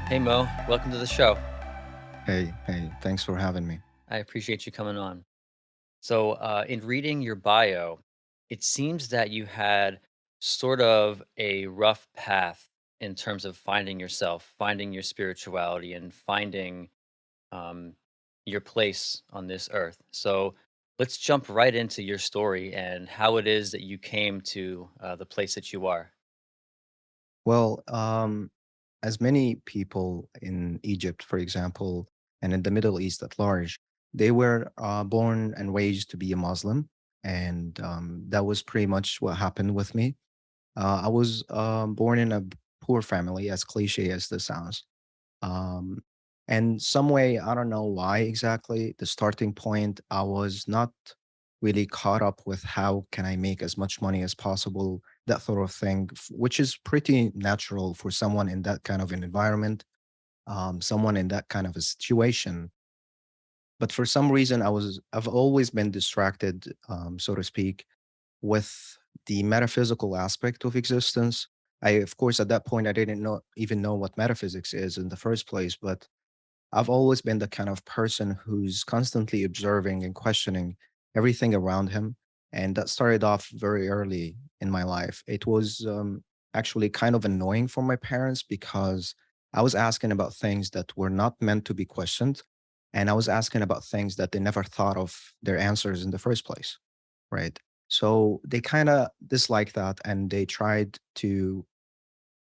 Hey Mo, welcome to the show. Hey, thanks for having me. I appreciate you coming on. In reading your bio, it seems that you had sort of a rough path in terms of finding yourself, finding your spirituality, and finding um, your place on this earth. So, let's jump right into your story and how it is that you came to the place that you are. Well, as many people in Egypt, for example, and in the Middle East at large, they were born and raised to be a Muslim. And that was pretty much what happened with me. I was born in a poor family, as cliche as this sounds. Um, and some way, I don't know why exactly, the starting point, I was not really caught up with how can I make as much money as possible, that sort of thing, which is pretty natural for someone in that kind of an environment, someone in that kind of a situation. But for some reason, I've always been distracted, so to speak, with the metaphysical aspect of existence. Of course, at that point, I didn't even know what metaphysics is in the first place, but I've always been the kind of person who's constantly observing and questioning everything around him. And that started off very early in my life. It was actually kind of annoying for my parents because I was asking about things that were not meant to be questioned. And I was asking about things that they never thought of their answers in the first place. Right. So they kind of disliked that and they tried to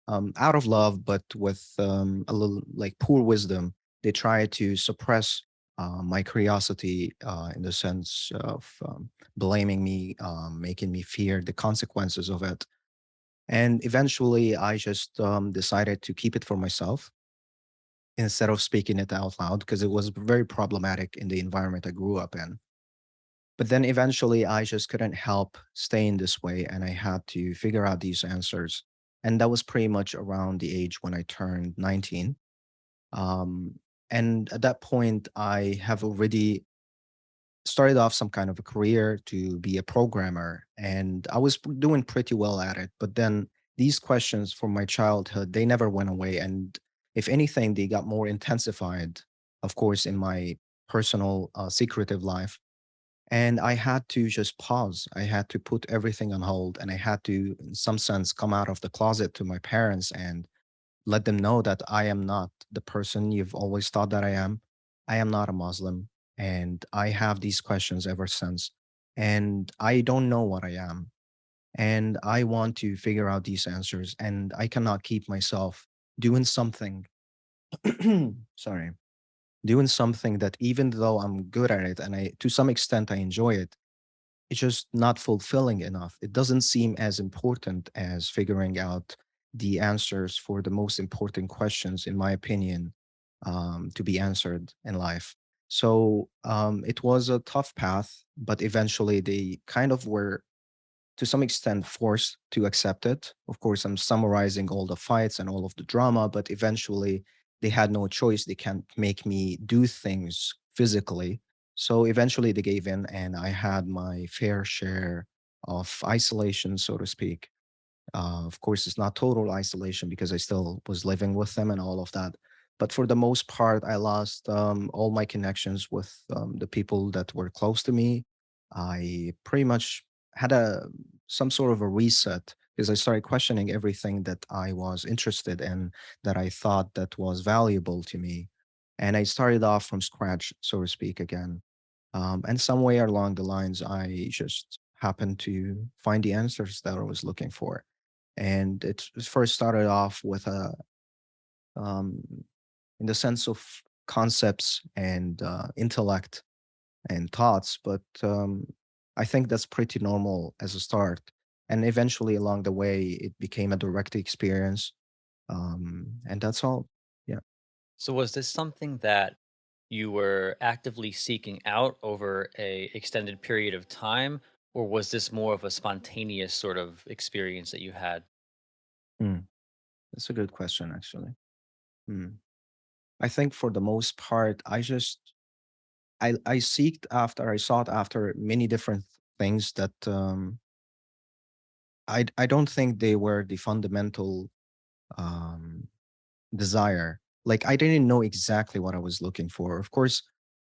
out of love, but with a little like poor wisdom, they try to suppress my curiosity in the sense of blaming me, making me fear the consequences of it. And eventually, I just decided to keep it for myself instead of speaking it out loud because it was very problematic in the environment I grew up in. But then eventually, I just couldn't help staying this way, and I had to figure out these answers. And that was pretty much around the age when I turned 19. Um, and at that point, I have already started off some kind of a career to be a programmer, and I was doing pretty well at it. But then these questions from my childhood, they never went away. And if anything, they got more intensified, of course, in my personal secretive life and I had to just pause. I had to put everything on hold and I had to, in some sense, come out of the closet to my parents and let them know that I am not the person you've always thought that I am. I am not a Muslim. And I have these questions ever since. And I don't know what I am. And I want to figure out these answers. And I cannot keep myself doing something. Sorry. Doing something that even though I'm good at it and I to some extent I enjoy it, it's just not fulfilling enough. It doesn't seem as important as figuring out the answers for the most important questions, in my opinion, to be answered in life. So it was a tough path, but eventually they kind of were to some extent forced to accept it. Of course, I'm summarizing all the fights and all of the drama, but eventually they had no choice. They can't make me do things physically. So eventually they gave in, and I had my fair share of isolation, so to speak. Of course, it's not total isolation because I still was living with them and all of that. But for the most part, I lost all my connections with the people that were close to me. I pretty much had a some sort of a reset because I started questioning everything that I was interested in, that I thought that was valuable to me, and I started off from scratch, so to speak, again. And somewhere along the lines, I just happened to find the answers that I was looking for. And it first started off with um, in the sense of concepts and intellect and thoughts, but I think that's pretty normal as a start. And eventually, along the way, it became a direct experience, and that's all. Yeah. So, was this something that you were actively seeking out over a extended period of time, or was this more of a spontaneous sort of experience that you had? Mm, that's a good question, actually. Mm. I think for the most part, I sought after many different things that I don't think they were the fundamental um, desire. Like I didn't know exactly what I was looking for. Of course,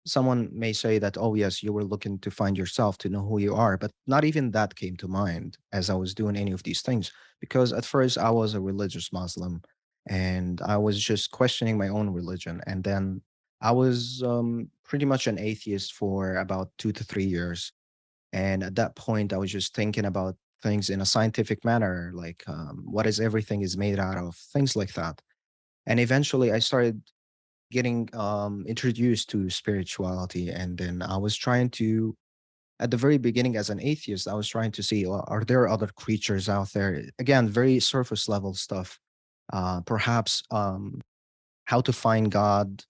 someone may say that, oh, yes, you were looking to find yourself, to know who you are. But not even that came to mind as I was doing any of these things. Because at first, I was a religious Muslim and I was just questioning my own religion. And then I was pretty much an atheist for about 2 to 3 years. And at that point, I was just thinking about things in a scientific manner, like what is everything is made out of, things like that. And eventually, I started getting introduced to spirituality, and then I was trying to, at the very beginning, as an atheist, I was trying to see, are there other creatures out there? Again, very surface level stuff. Perhaps how to find God,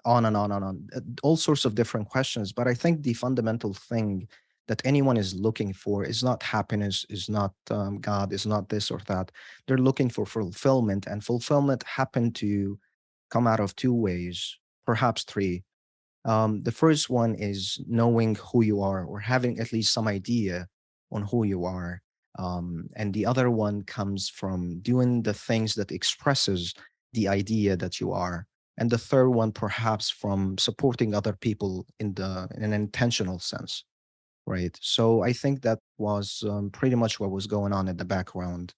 on and on and on, all sorts of different questions. But I think the fundamental thing that anyone is looking for is not happiness, is not God, is not this or that. They're looking for fulfillment, and fulfillment happen to come out of two ways, perhaps three. The first one is knowing who you are, or having at least some idea on who you are. And the other one comes from doing the things that expresses the idea that you are. And the third one, perhaps from supporting other people in an intentional sense, right? So I think that was pretty much what was going on in the background,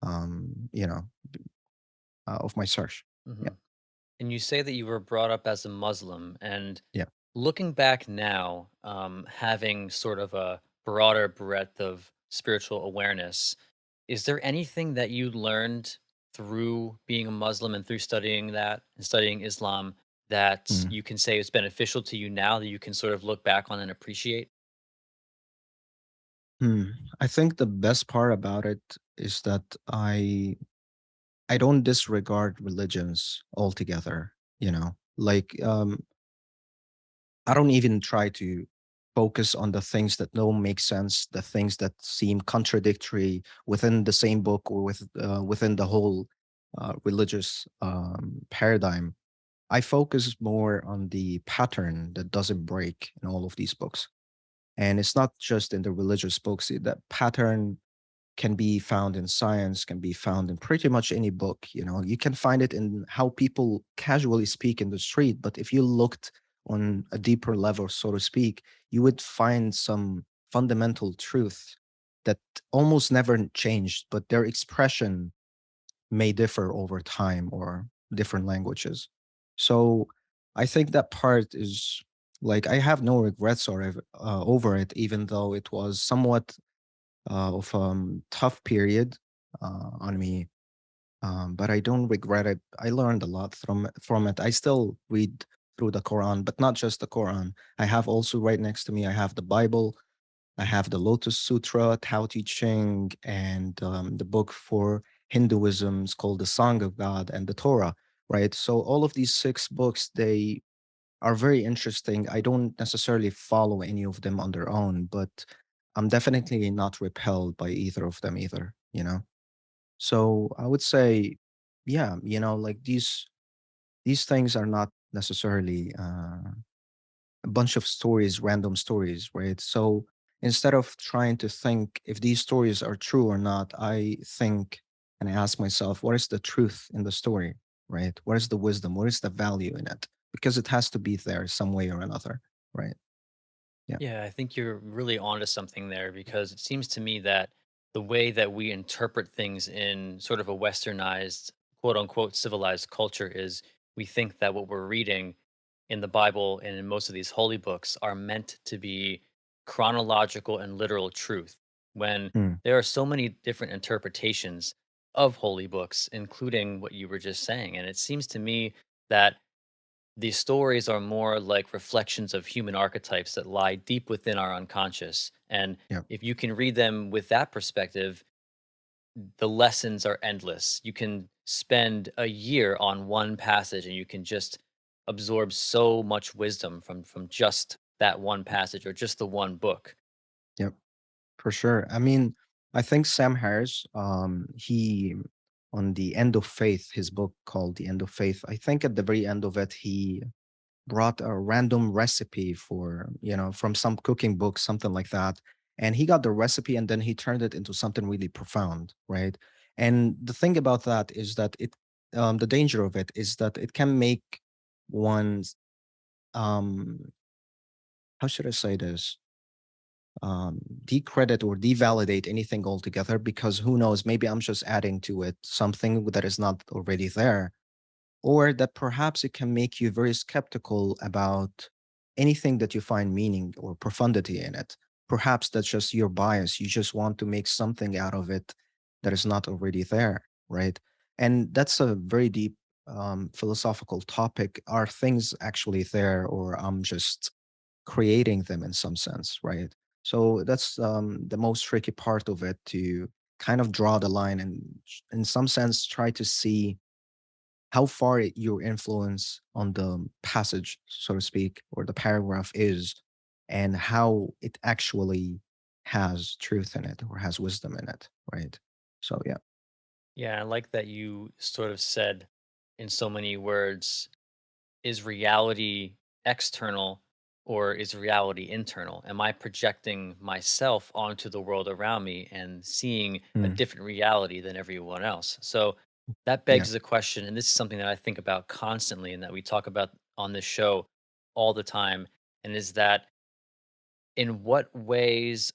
um, you know, of my search. Yeah, Mhm. And you say that you were brought up as a Muslim, and yeah. looking back now, having sort of a broader breadth of spiritual awareness, is there anything that you learned through being a Muslim and through studying that and studying Islam that Mm. you can say is beneficial to you now that you can sort of look back on and appreciate? Hmm. I think the best part about it is that I don't disregard religions altogether, you know. Like I don't even try to focus on the things that don't make sense, the things that seem contradictory within the same book or within the whole religious paradigm. I focus more on the pattern that doesn't break in all of these books. And it's not just in the religious books. That pattern can be found in science, can be found in pretty much any book. You know, you can find it in how people casually speak in the street. But if you looked on a deeper level, so to speak, you would find some fundamental truth that almost never changed, but their expression may differ over time or different languages. So I think that part is, like, I have no regrets over it, even though it was somewhat of tough period on me. But I don't regret it. I learned a lot from it. I still read through the Quran, but not just the Quran. I have also, right next to me, I have the Bible. I have the Lotus Sutra, Tao Te Ching, and the book for Hinduism is called the Song of God, and the Torah. Right. So all of these six books, they are very interesting. I don't necessarily follow any of them on their own, but I'm definitely not repelled by either of them either, you know? So I would say, yeah, like these things are not necessarily a bunch of stories, random stories, right? So instead of trying to think if these stories are true or not, I think and I ask myself, what is the truth in the story, right? What is the wisdom? What is the value in it? Because it has to be there some way or another, right? Yeah. Yeah, I think you're really onto something there because it seems to me that the way that we interpret things in sort of a westernized, quote unquote, civilized culture is we think that what we're reading in the Bible and in most of these holy books are meant to be chronological and literal truth, when Mm, there are so many different interpretations of holy books, including what you were just saying. And it seems to me that these stories are more like reflections of human archetypes that lie deep within our unconscious. And yeah. if you can read them with that perspective, the lessons are endless. You can spend a year on one passage and you can just absorb so much wisdom from just that one passage or just the one book. Yep. For sure. I mean, I think Sam Harris, he on the End of Faith, his book called The End of Faith, I think at the very end of it, he brought a random recipe for, from some cooking book, something like that. And he got the recipe and then he turned it into something really profound, right? And the thing about that is that the danger of it is that it can make one's um how should I say this, decredit or devalidate anything altogether, because who knows, maybe I'm just adding to it something that is not already there, or that perhaps it can make you very skeptical about anything that you find meaning or profundity in it. Perhaps that's just your bias. You just want to make something out of it that is not already there, right? And that's a very deep philosophical topic. Are things actually there, or I'm just creating them in some sense, right? So that's the most tricky part of it, to kind of draw the line and, in some sense, try to see how far your influence on the passage, so to speak, or the paragraph is, and how it actually has truth in it or has wisdom in it, right? So, yeah. Yeah, I like that you sort of said in so many words, is reality external or is reality internal? Am I projecting myself onto the world around me and seeing a Mm, different reality than everyone else? So that yeah. begs the question, and this is something that I think about constantly and that we talk about on this show all the time, and is that in what ways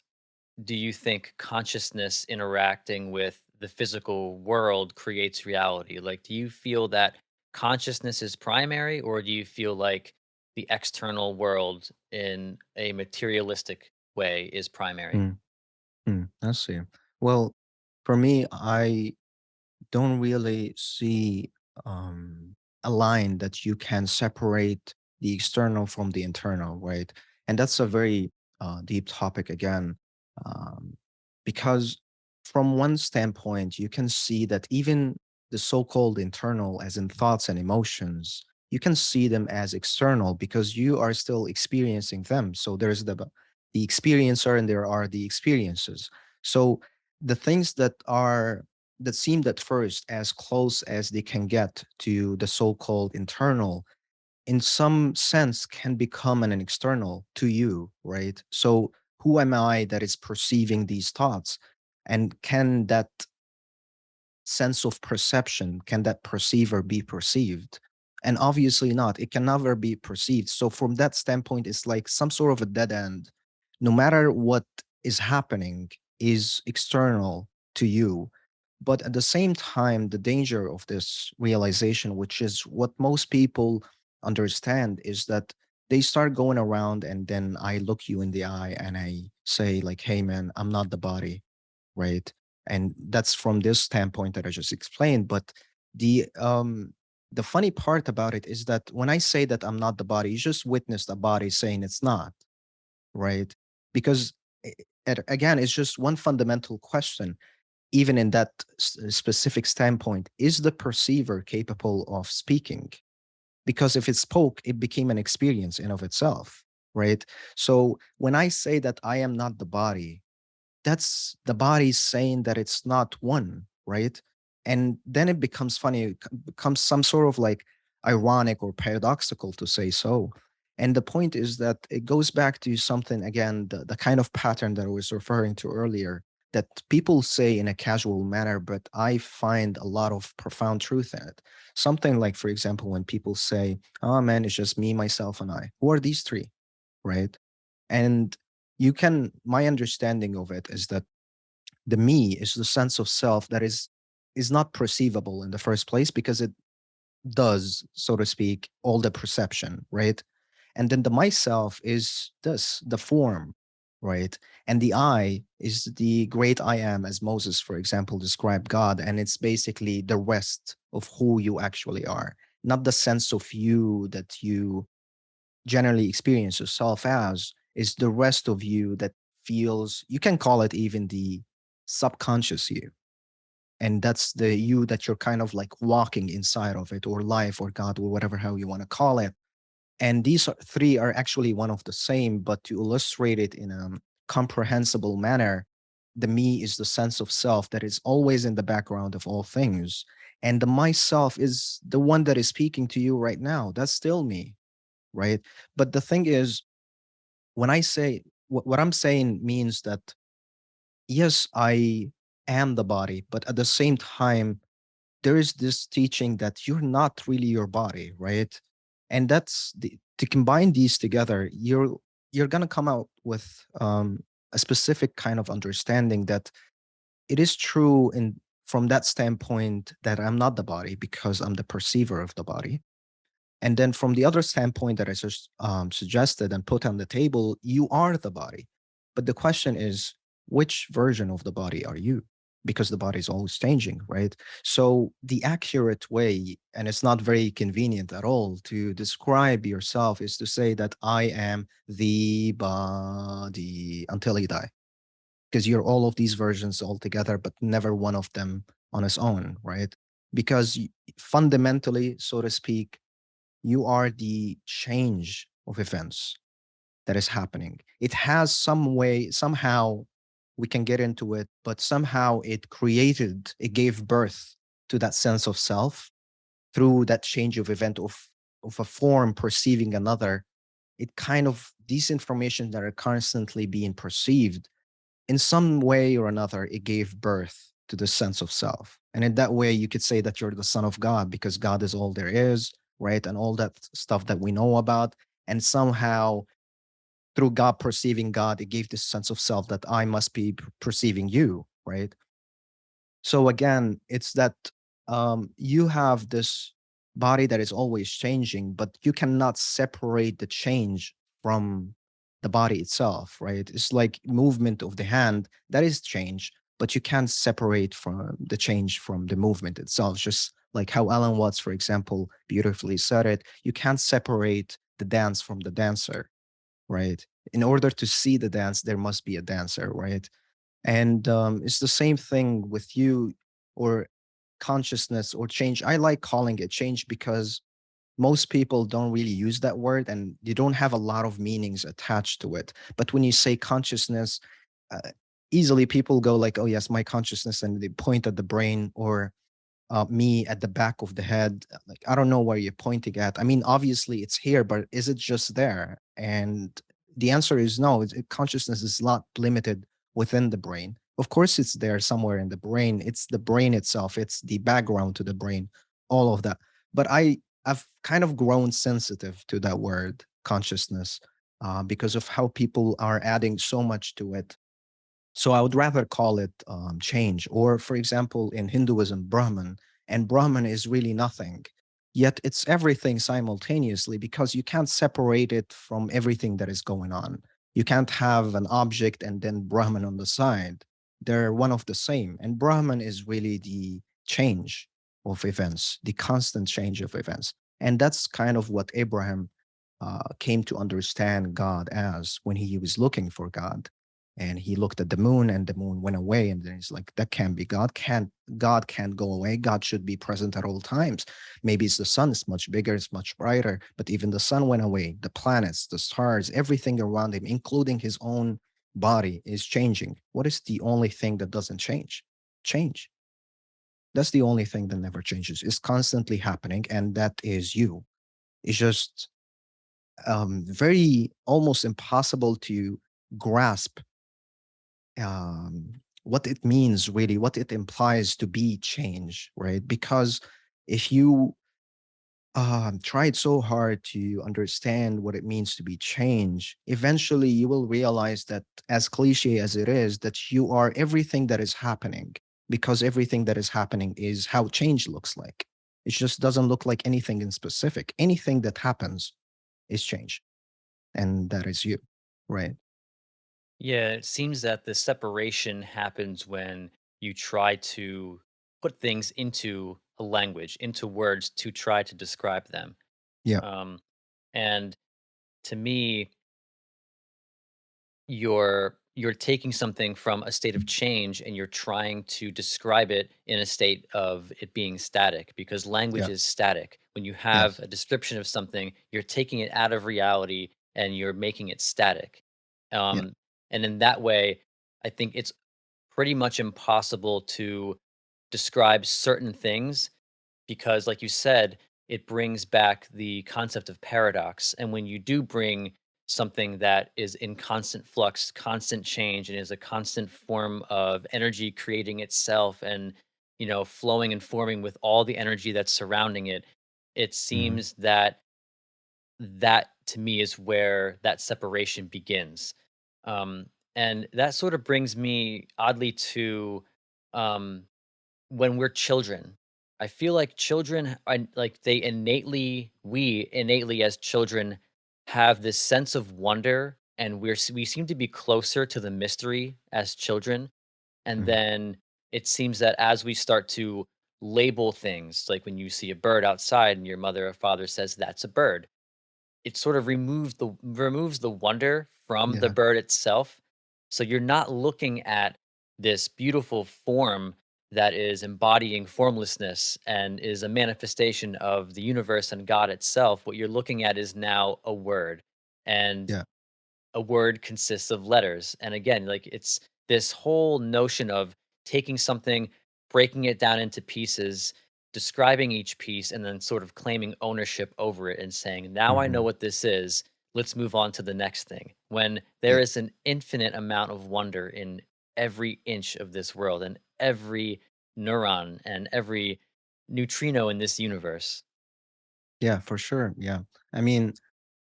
do you think consciousness interacting with the physical world creates reality? Like, do you feel that consciousness is primary, or do you feel like the external world in a materialistic way is primary? Mm, I see. Well, for me, I don't really see a line that you can separate the external from the internal, right? And that's a very deep topic again, um, because from one standpoint, you can see that even the so-called internal, as in thoughts and emotions, you can see them as external because you are still experiencing them. So there's the experiencer and there are the experiences. So the things that seemed at first as close as they can get to the so-called internal, in some sense can become an external to you, right? So who am I that is perceiving these thoughts? And can that sense of perception, can that perceiver be perceived? And obviously not. It can never be perceived. So from that standpoint, it's like some sort of a dead end. No matter what is happening is external to you. But at the same time, the danger of this realization, which is what most people understand, is that they start going around and then I look you in the eye and I say, like, hey man, I'm not the body, right? And that's from this standpoint that I just explained. But the funny part about it is that when I say that I'm not the body, you just witnessed a body saying it's not, right? Because again, it's just one fundamental question. Even in that specific standpoint, is the perceiver capable of speaking? Because if it spoke, it became an experience in of itself, right? So when I say that I am not the body, that's the body saying that it's not one, right? And then it becomes funny, it becomes some sort of like ironic or paradoxical to say so. And the point is that it goes back to something again, the kind of pattern that I was referring to earlier, that people say in a casual manner, but I find a lot of profound truth in it. Something like, for example, when people say, oh man, it's just me, myself, and I. Who are these three? Right. And my understanding of it is that the me is the sense of self that is not perceivable in the first place because it does, so to speak, all the perception, right? And then the myself is this, the form, right? And the I is the great I am, as Moses, for example, described God. And it's basically the rest of who you actually are, not the sense of you that you generally experience yourself as, is the rest of you that feels, you can call it even the subconscious you. And that's the you that you're kind of like walking inside of it, or life, or God, or whatever how you want to call it. And three are actually one of the same, but to illustrate it in a comprehensible manner, the me is the sense of self that is always in the background of all things. And the myself is the one that is speaking to you right now. That's still me, right? But the thing is, when I say what I'm saying means that yes, I am the body, but at the same time, there is this teaching that you're not really your body, right? And to combine these together, you're gonna come out with a specific kind of understanding that it is true in from that standpoint that I'm not the body because I'm the perceiver of the body. And then from the other standpoint that I just suggested and put on the table, you are the body. But the question is, which version of the body are you? Because the body is always changing, right? So the accurate way, and it's not very convenient at all to describe yourself, is to say that I am the body until you die. Because you're all of these versions all together, but never one of them on its own, right? Because fundamentally, so to speak, you are the change of events that is happening. It has some way, somehow we can get into it, but somehow it gave birth to that sense of self through that change of event of a form perceiving another. It kind of these information that are constantly being perceived in some way or another, it gave birth to the sense of self. And in that way, you could say that you're the son of God because God is all there is, right? And all that stuff that we know about. And somehow, through God perceiving God, it gave this sense of self that I must be perceiving you, right? So again, it's that you have this body that is always changing, but you cannot separate the change from the body itself, right? It's like movement of the hand that is change, but you can't separate from the change from the movement itself. Just like how Alan Watts, for example, beautifully said it, you can't separate the dance from the dancer, right? In order to see the dance, there must be a dancer, right? And it's the same thing with you or consciousness or change. I like calling it change because most people don't really use that word and you don't have a lot of meanings attached to it. But when you say consciousness, uh, easily people go like, oh yes, my consciousness, and they point at the brain or me at the back of the head. Like, I don't know where you're pointing at. I mean, obviously it's here, but is it just there? And the answer is no. Consciousness is not limited within the brain. Of course, it's there somewhere in the brain. It's the brain itself. It's the background to the brain, all of that. But I've kind of grown sensitive to that word consciousness because of how people are adding so much to it. So I would rather call it change. Or, for example, in Hinduism, Brahman, and Brahman is really nothing. Yet it's everything simultaneously because you can't separate it from everything that is going on. You can't have an object and then Brahman on the side. They're one of the same. And Brahman is really the change of events, the constant change of events. And that's kind of what Abraham came to understand God as when he was looking for God, and he looked at the moon and the moon went away, and then he's like, that can't be God can't go away. God should be present at all times. Maybe it's the sun, it's much bigger, it's much brighter, but even the sun went away. The planets, the stars, everything around him, including his own body, is changing. What is the only thing that doesn't change? That's the only thing that never changes. It's constantly happening, and that is you. It's just very almost impossible to grasp what it means, really, what it implies to be change, right? Because if you tried so hard to understand what it means to be change, eventually you will realize that, as cliche as it is, that you are everything that is happening, because everything that is happening is how change looks like. It just doesn't look like anything in specific. Anything that happens is change, and that is you, right? Yeah, it seems that the separation happens when you try to put things into a language, into words to try to describe them. Yeah, Um, and to me, you're taking something from a state of change and you're trying to describe it in a state of it being static, because language yeah, is static. When you have yes, a description of something, you're taking it out of reality and you're making it static. yeah, um, and in that way, I think it's pretty much impossible to describe certain things, because like you said, it brings back the concept of paradox. And when you do bring something that is in constant flux, constant change, and is a constant form of energy creating itself and flowing and forming with all the energy that's surrounding it, it Mhm. seems that that to me is where that separation begins. Um, and that sort of brings me oddly to um, when we're children. I feel like children, like we innately as children have this sense of wonder, and we seem to be closer to the mystery as children. And Mhm. then it seems that as we start to label things, like when you see a bird outside and your mother or father says that's a bird, it sort of removes the wonder from the Yeah. bird itself. So you're not looking at this beautiful form that is embodying formlessness and is a manifestation of the universe and God itself. What you're looking at is now a word. And Yeah. a word consists of letters. And again, like it's this whole notion of taking something, breaking it down into pieces, describing each piece, and then sort of claiming ownership over it and saying, now I know Mhm. what this is. Let's move on to the next thing. When there Yeah. is an infinite amount of wonder in every inch of this world and every neuron and every neutrino in this universe. Yeah, for sure. Yeah. I mean,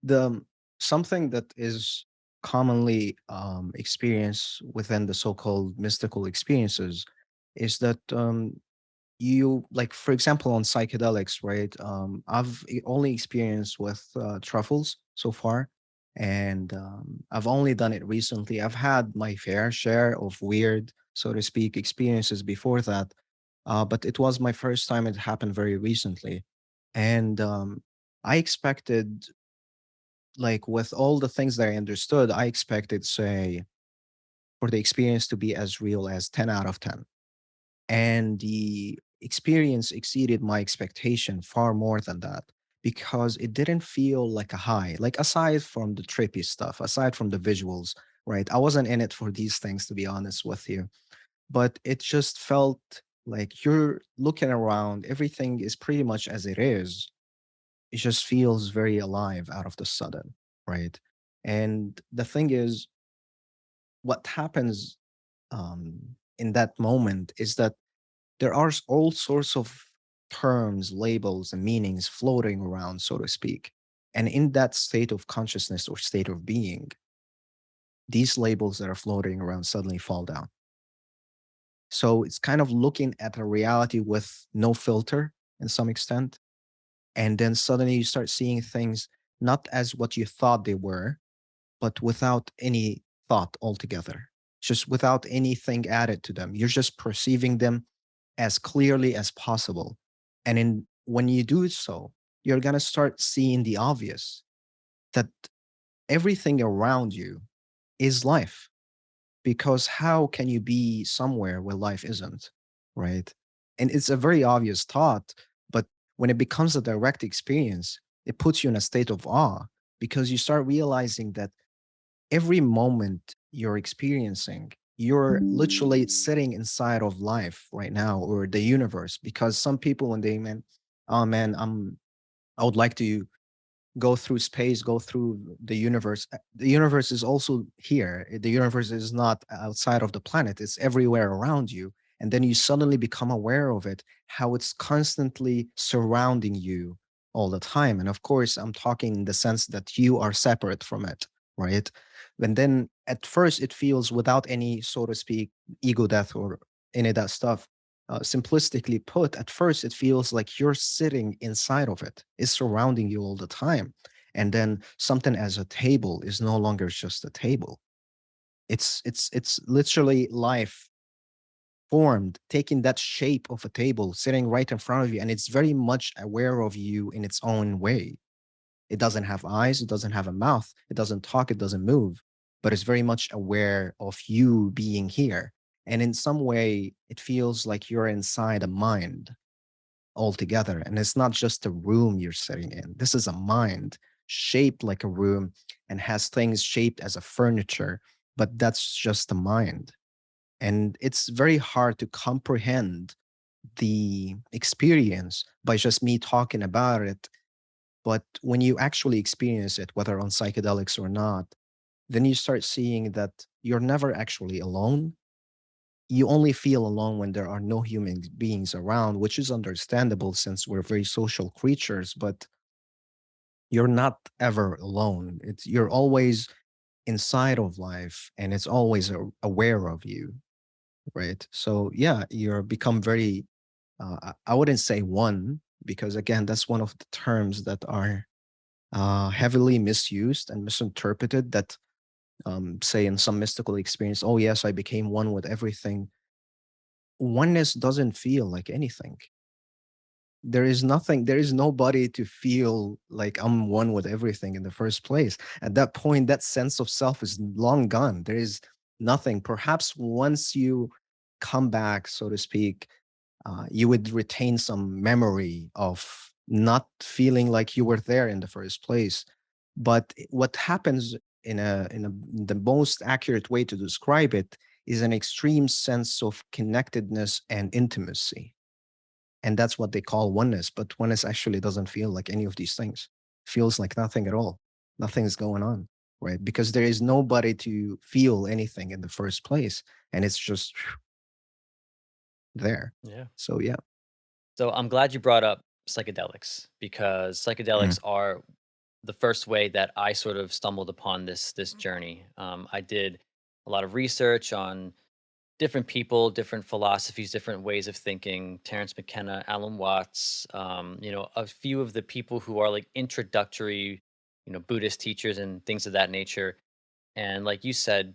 the something that is commonly experienced within the so-called mystical experiences is that you like, for example, on psychedelics, right? Only experienced with truffles so far, and I've only done it recently. I've had my fair share of weird, so to speak, experiences before that, but it was my first time. It happened very recently, and I expected, like, with all the things that I understood, I expected, say, for the experience to be as real as 10 out of 10, and the experience exceeded my expectation far more than that, because it didn't feel like a high, like, aside from the trippy stuff, aside from the visuals, right? I wasn't in it for these things, to be honest with you, but it just felt like you're looking around, everything is pretty much as it is. It just feels very alive out of the sudden, right? And the thing is, what happens in that moment is that there are all sorts of terms, labels, and meanings floating around, so to speak. And in that state of consciousness or state of being, these labels that are floating around suddenly fall down. So it's kind of looking at a reality with no filter in some extent. And then suddenly you start seeing things not as what you thought they were, but without any thought altogether, just without anything added to them. You're just perceiving them as clearly as possible. And when you do so, you're going to start seeing the obvious, that everything around you is life. Because how can you be somewhere where life isn't? Right. And it's a very obvious thought, but when it becomes a direct experience, it puts you in a state of awe, because you start realizing that every moment you're experiencing, you're literally sitting inside of life right now, or the universe. Because some people, when they mean, oh man, I would like to go through space, go through the universe. The universe is also here. The universe is not outside of the planet, it's everywhere around you. And then you suddenly become aware of it, how it's constantly surrounding you all the time. And of course, I'm talking in the sense that you are separate from it, right? And then at first, it feels, without any, so to speak, ego death or any of that stuff, simplistically put, at first it feels like you're sitting inside of it. It's surrounding you all the time. And then something as a table is no longer just a table. It's literally life formed, taking that shape of a table, sitting right in front of you, and it's very much aware of you in its own way. It doesn't have eyes, it doesn't have a mouth, it doesn't talk, it doesn't move, but it's very much aware of you being here. And in some way, it feels like you're inside a mind altogether. And it's not just a room you're sitting in. This is a mind shaped like a room and has things shaped as a furniture, but that's just the mind. And it's very hard to comprehend the experience by just me talking about it. But when you actually experience it, whether on psychedelics or not, then you start seeing that you're never actually alone. you only feel alone when there are no human beings around, which is understandable since we're very social creatures, but you're not ever alone. It's you're always inside of life and it's always aware of you, right? So yeah, you're become very I wouldn't say one because again, that's one of the terms that are heavily misused and misinterpreted that say in some mystical experience, oh yes, I became one with everything. Oneness doesn't feel like anything. There is nothing, there is nobody to feel like I'm one with everything in the first place. At that point, that sense of self is long gone. There is nothing. Perhaps once you come back, so to speak, you would retain some memory of not feeling like you were there in the first place. But what happens in the most accurate way to describe it is an extreme sense of connectedness and intimacy, and that's what they call oneness. But oneness actually doesn't feel like any of these things. It feels like nothing at all. Nothing is going on, right? Because there is nobody to feel anything in the first place, and it's just there. Yeah. So yeah. So I'm glad you brought up psychedelics because Mm, psychedelics are the first way that I sort of stumbled upon this journey. I did a lot of research on different people, different philosophies, different ways of thinking. Terrence McKenna, Alan Watts, a few of the people who are like introductory, Buddhist teachers and things of that nature. And like you said,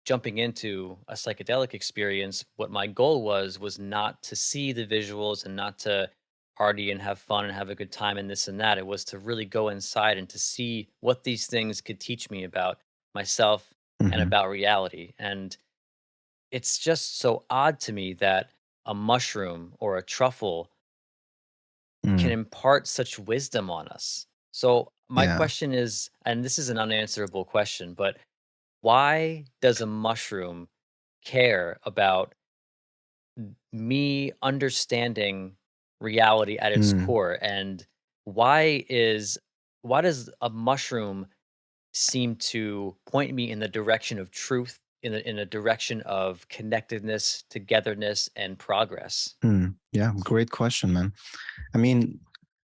jumping into a psychedelic experience, what my goal was not to see the visuals and not to party and have fun and have a good time and this and that. It was to really go inside and to see what these things could teach me about myself and mhm, about reality. And it's just so odd to me that a mushroom or a truffle can mm, impart such wisdom on us. So my yeah. question is, and this is an unanswerable question, but why does a mushroom care about me understanding reality at its Mm, core? And why is why does a mushroom seem to point me in the direction of truth, in a direction of connectedness, togetherness, and progress? yeah, great question, man. I mean,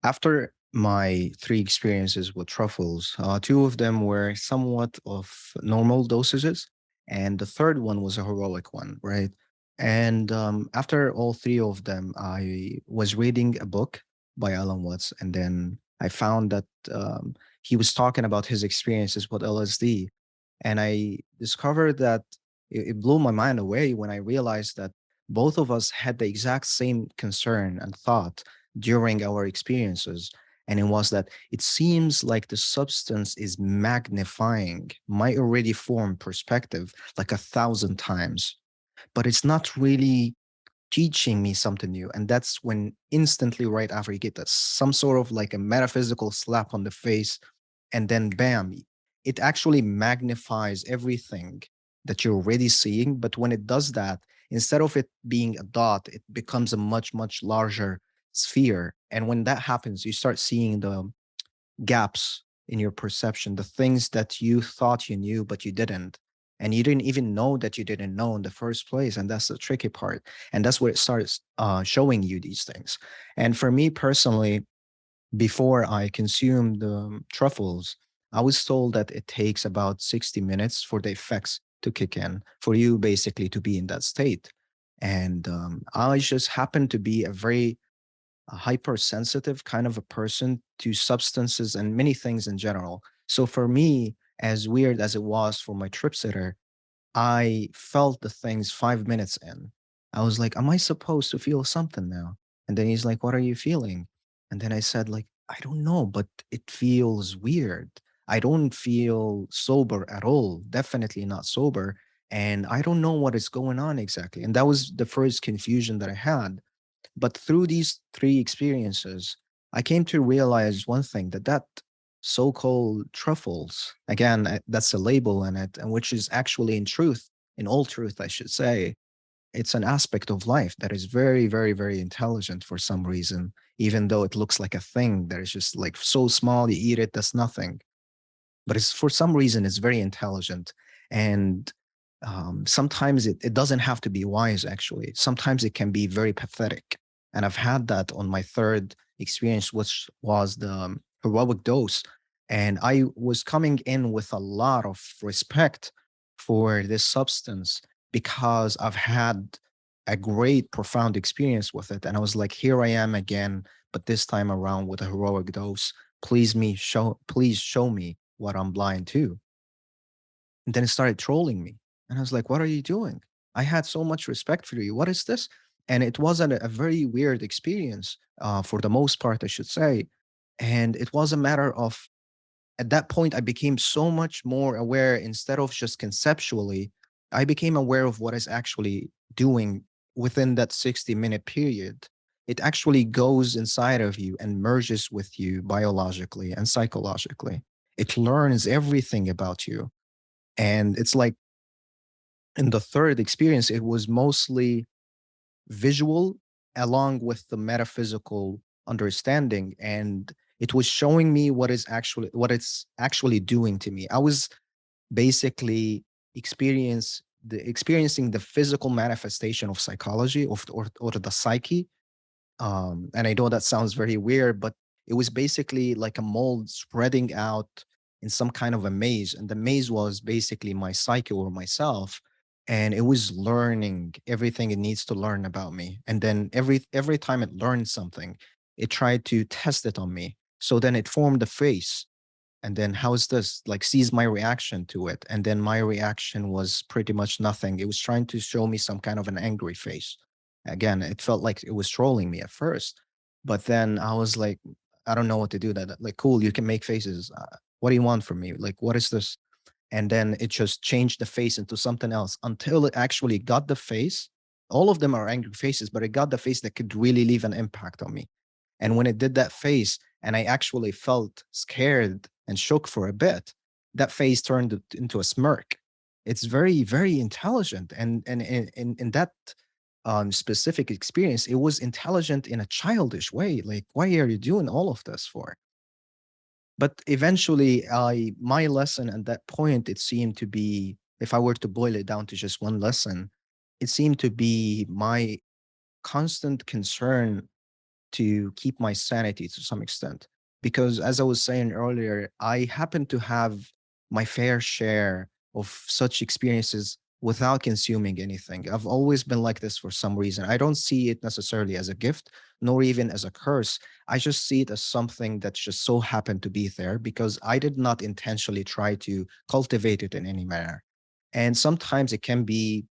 after my three experiences with truffles, two of them were somewhat of normal dosages, and the third one was a heroic one, right? And after all three of them, I was reading a book by Alan Watts, and then I found that he was talking about his experiences with LSD. And I discovered that it blew my mind away when I realized that both of us had the exact same concern and thought during our experiences. And it was that it seems like the substance is magnifying my already formed perspective like 1,000 times, but it's not really teaching me something new. And that's when instantly right after you get that some sort of like a metaphysical slap on the face, and then bam, it actually magnifies everything that you're already seeing. But when it does that, instead of it being a dot, it becomes a much, much larger sphere. And when that happens, you start seeing the gaps in your perception, the things that you thought you knew, but you didn't. And you didn't even know that you didn't know in the first place. And that's the tricky part. And that's where it starts showing you these things. And for me personally, before I consumed the truffles, I was told that it takes about 60 minutes for the effects to kick in, for you basically to be in that state. And I just happened to be a hypersensitive kind of a person to substances and many things in general. So for me, as weird as it was for my trip sitter, I felt the things 5 minutes in. I was like, am I supposed to feel something now? And then he's like, what are you feeling? And then I said, like, I don't know, but it feels weird. I don't feel sober at all, definitely not sober. And I don't know what is going on exactly. And that was the first confusion that I had. But through these three experiences, I came to realize one thing, that so-called truffles, again, that's a label in it, and which is actually in truth, in all truth, I should say, it's an aspect of life that is very, very, very intelligent for some reason, even though it looks like a thing that is just like so small, you eat it, that's nothing. But it's for some reason, it's very intelligent. And Sometimes it doesn't have to be wise, actually. Sometimes it can be very pathetic. And I've had that on my third experience, which was the heroic dose. And I was coming in with a lot of respect for this substance because I've had a great, profound experience with it. And I was like, here I am again, but this time around with a heroic dose. Please show me what I'm blind to. And then it started trolling me. And I was like, what are you doing? I had so much respect for you. What is this? And it was a very weird experience, for the most part, I should say. And it was a matter of, at that point, I became so much more aware instead of just conceptually, I became aware of what is actually doing within that 60-minute period. It actually goes inside of you and merges with you biologically and psychologically. It learns everything about you. And it's like, in the third experience, it was mostly visual along with the metaphysical understanding. And it was showing me what it's actually doing to me. I was basically experiencing the physical manifestation of psychology, or the psyche. And I know that sounds very weird, but it was basically like a mold spreading out in some kind of a maze. And the maze was basically my psyche or myself. And it was learning everything it needs to learn about me. And then every time it learned something, it tried to test it on me. So then it formed a face, and then how's this, like, sees my reaction to it, and then my reaction was pretty much nothing. It was trying to show me some kind of an angry face. Again, it felt like it was trolling me at first, but then I was like, I don't know what to do. That, like, cool, you can make faces. What do you want from me? Like, what is this? And then it just changed the face into something else until it actually got the face. All of them are angry faces, but it got the face that could really leave an impact on me. And when it did that face, and I actually felt scared and shook for a bit, that face turned into a smirk. It's very, very intelligent. And in that specific experience, it was intelligent in a childish way. Like, why are you doing all of this for? But eventually, my lesson at that point, it seemed to be, if I were to boil it down to just one lesson, it seemed to be my constant concern to keep my sanity to some extent. Because as I was saying earlier, I happen to have my fair share of such experiences without consuming anything. I've always been like this for some reason. I don't see it necessarily as a gift, nor even as a curse. I just see it as something that just so happened to be there because I did not intentionally try to cultivate it in any manner. And sometimes it can be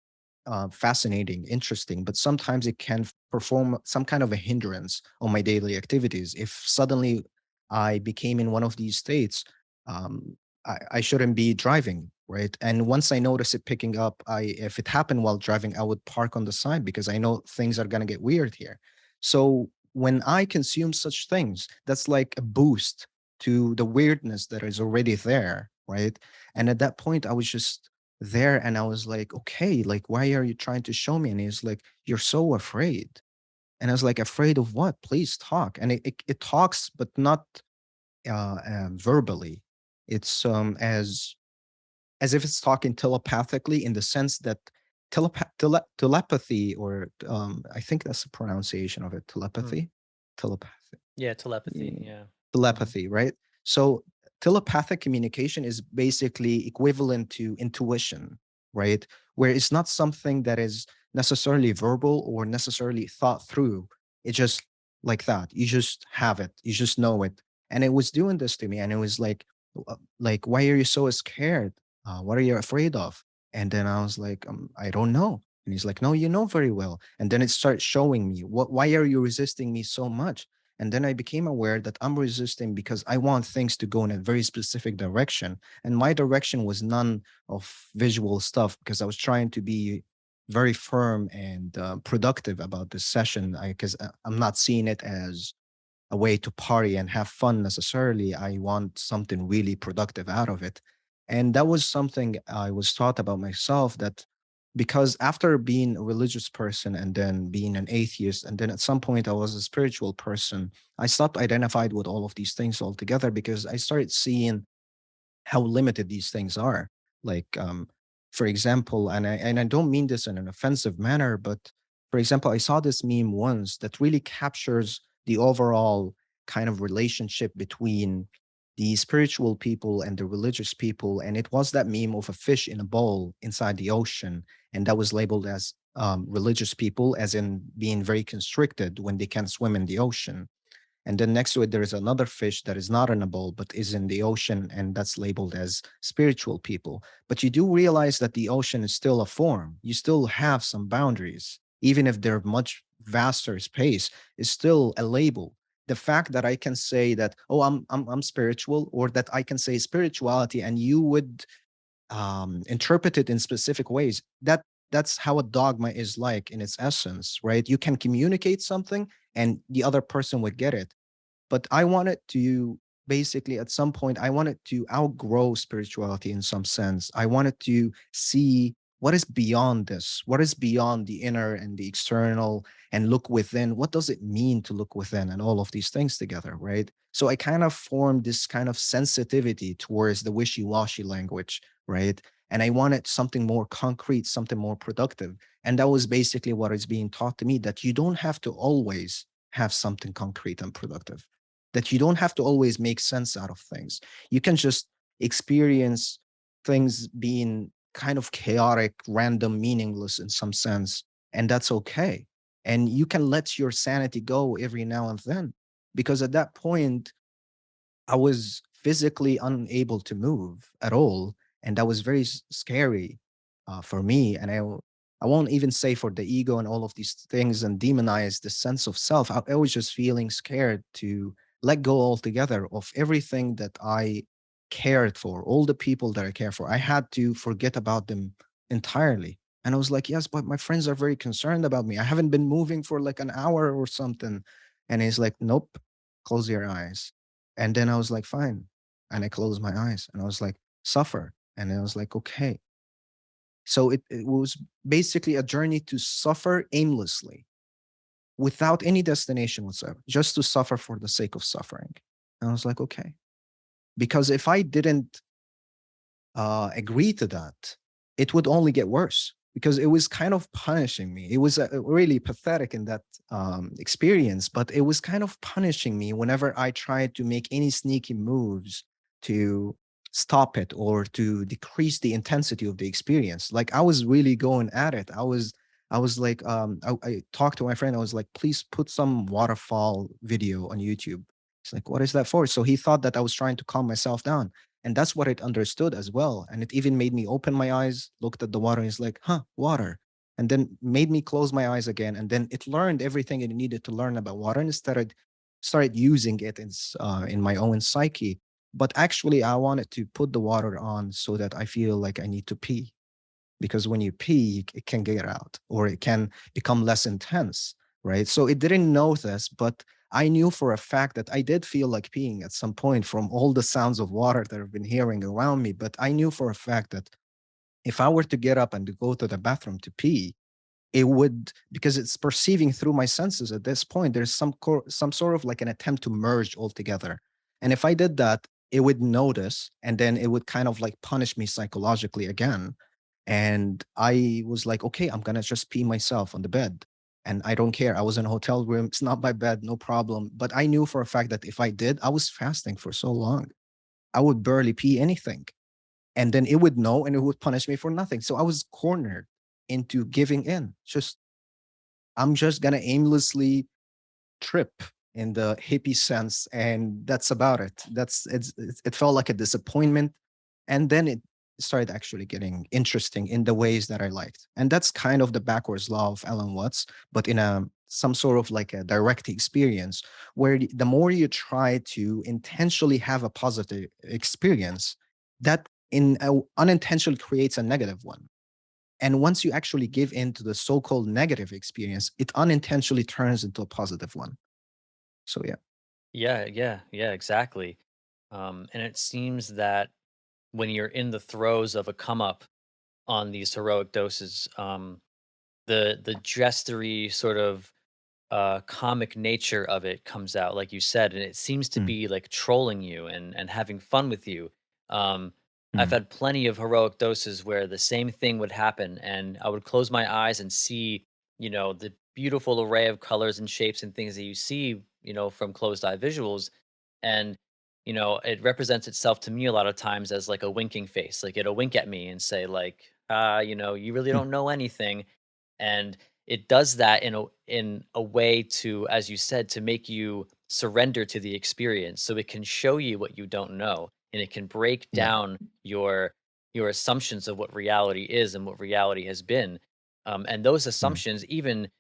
fascinating, interesting, but sometimes it can perform some kind of a hindrance on my daily activities. If suddenly I became in one of these states, I shouldn't be driving, right? And once I notice it picking up, if it happened while driving, I would park on the side because I know things are gonna get weird here. So when I consume such things, that's like a boost to the weirdness that is already there, right? And at that point, I was just there and I was like, okay, like, why are you trying to show me? And he's like, you're so afraid. And I was like, afraid of what? Please talk. And it talks, but not verbally. It's as if it's talking telepathically, in the sense that telepathy, or I think that's the pronunciation of it, Mm. telepathy, telepathy. Yeah, telepathy. Yeah. Yeah. Mhm. Telepathy, right? So telepathic communication is basically equivalent to intuition, right? Where it's not something that is necessarily verbal or necessarily thought through. It's just like that. You just have it. You just know it. And it was doing this to me, and it was like, why are you so scared? What are you afraid of? And then I was like, I don't know. And he's like, no, you know very well. And then it starts showing me, why are you resisting me so much? And then I became aware that I'm resisting because I want things to go in a very specific direction. And my direction was none of visual stuff because I was trying to be very firm and productive about this session. Because I'm not seeing it as a way to party and have fun necessarily. I want something really productive out of it. And that was something I was taught about myself, that because after being a religious person and then being an atheist, and then at some point I was a spiritual person, I stopped identified with all of these things altogether because I started seeing how limited these things are. Like For example, and I don't mean this in an offensive manner, but for example, I saw this meme once that really captures the overall kind of relationship between the spiritual people and the religious people. And it was that meme of a fish in a bowl inside the ocean. And that was labeled as religious people, as in being very constricted when they can't swim in the ocean. And then next to it, there is another fish that is not in a bowl, but is in the ocean, and that's labeled as spiritual people. But you do realize that the ocean is still a form. You still have some boundaries, even if they're much vaster space, is still a label. The fact that I can say that, oh, I'm spiritual, or that I can say spirituality, and you would interpret it in specific ways. That's how a dogma is like in its essence, right? You can communicate something, and the other person would get it, but I wanted to basically at some point I wanted to outgrow spirituality in some sense. I wanted to see what is beyond this, what is beyond the inner and the external, and look within. What does it mean to look within, and all of these things together, right? So I kind of formed this kind of sensitivity towards the wishy-washy language, right? And I wanted something more concrete, something more productive. And that was basically what is being taught to me, that you don't have to always have something concrete and productive, that you don't have to always make sense out of things. You can just experience things being kind of chaotic, random, meaningless in some sense, and that's okay. And you can let your sanity go every now and then, because at that point, I was physically unable to move at all, and that was very scary for me. And I won't even say for the ego and all of these things and demonize the sense of self. I was just feeling scared to let go altogether of everything that I cared for, all the people that I care for. I had to forget about them entirely. And I was like, yes, but my friends are very concerned about me. I haven't been moving for like an hour or something. And he's like, nope, close your eyes. And then I was like, fine. And I closed my eyes and I was like, suffer. And I was like, okay. So it was basically a journey to suffer aimlessly without any destination whatsoever, just to suffer for the sake of suffering. And I was like, okay. Because if I didn't agree to that, it would only get worse, because it was kind of punishing me. It was really pathetic in that experience, but it was kind of punishing me whenever I tried to make any sneaky moves to stop it or to decrease the intensity of the experience. Like I was really going at it. I was like, I talked to my friend. I was like, please put some waterfall video on YouTube. He's like, what is that for? So he thought that I was trying to calm myself down, and that's what it understood as well. And it even made me open my eyes, looked at the water, and it's like, huh, water. And then made me close my eyes again. And then it learned everything it needed to learn about water, and started using it in my own psyche. But actually, I wanted to put the water on so that I feel like I need to pee, because when you pee, it can get out or it can become less intense, right? So it didn't know this, but I knew for a fact that I did feel like peeing at some point from all the sounds of water that I've been hearing around me. But I knew for a fact that if I were to get up and to go to the bathroom to pee, it would, because it's perceiving through my senses at this point, there's some sort of like an attempt to merge altogether. And if I did that, it would notice, and then it would kind of like punish me psychologically again. And I was like, okay, I'm gonna just pee myself on the bed, and I don't care. I was in a hotel room, it's not my bed, no problem. But I knew for a fact that if I did, I was fasting for so long, I would barely pee anything, and then it would know and it would punish me for nothing. So I was cornered into giving in. Just, I'm just gonna aimlessly trip in the hippie sense, and that's about it. It felt like a disappointment, and then it started actually getting interesting in the ways that I liked. And that's kind of the backwards law of Alan Watts, but in a some sort of like a direct experience, where the more you try to intentionally have a positive experience, that unintentionally creates a negative one. And once you actually give in to the so-called negative experience, it unintentionally turns into a positive one. So yeah. Yeah, yeah, yeah, exactly. And it seems that when you're in the throes of a come up on these heroic doses, the jestery sort of comic nature of it comes out, like you said, and it seems to Mm, be like trolling you and having fun with you. Um, I've Mm. had plenty of heroic doses where the same thing would happen, and I would close my eyes and see, the beautiful array of colors and shapes and things that you see, from closed eye visuals. And, it represents itself to me a lot of times as like a winking face. Like it'll wink at me and say, like, you really Mm. don't know anything. And it does that in a way to, as you said, to make you surrender to the experience, so it can show you what you don't know, and it can break Yeah. down your assumptions of what reality is and what reality has been. And those Mm. assumptions, even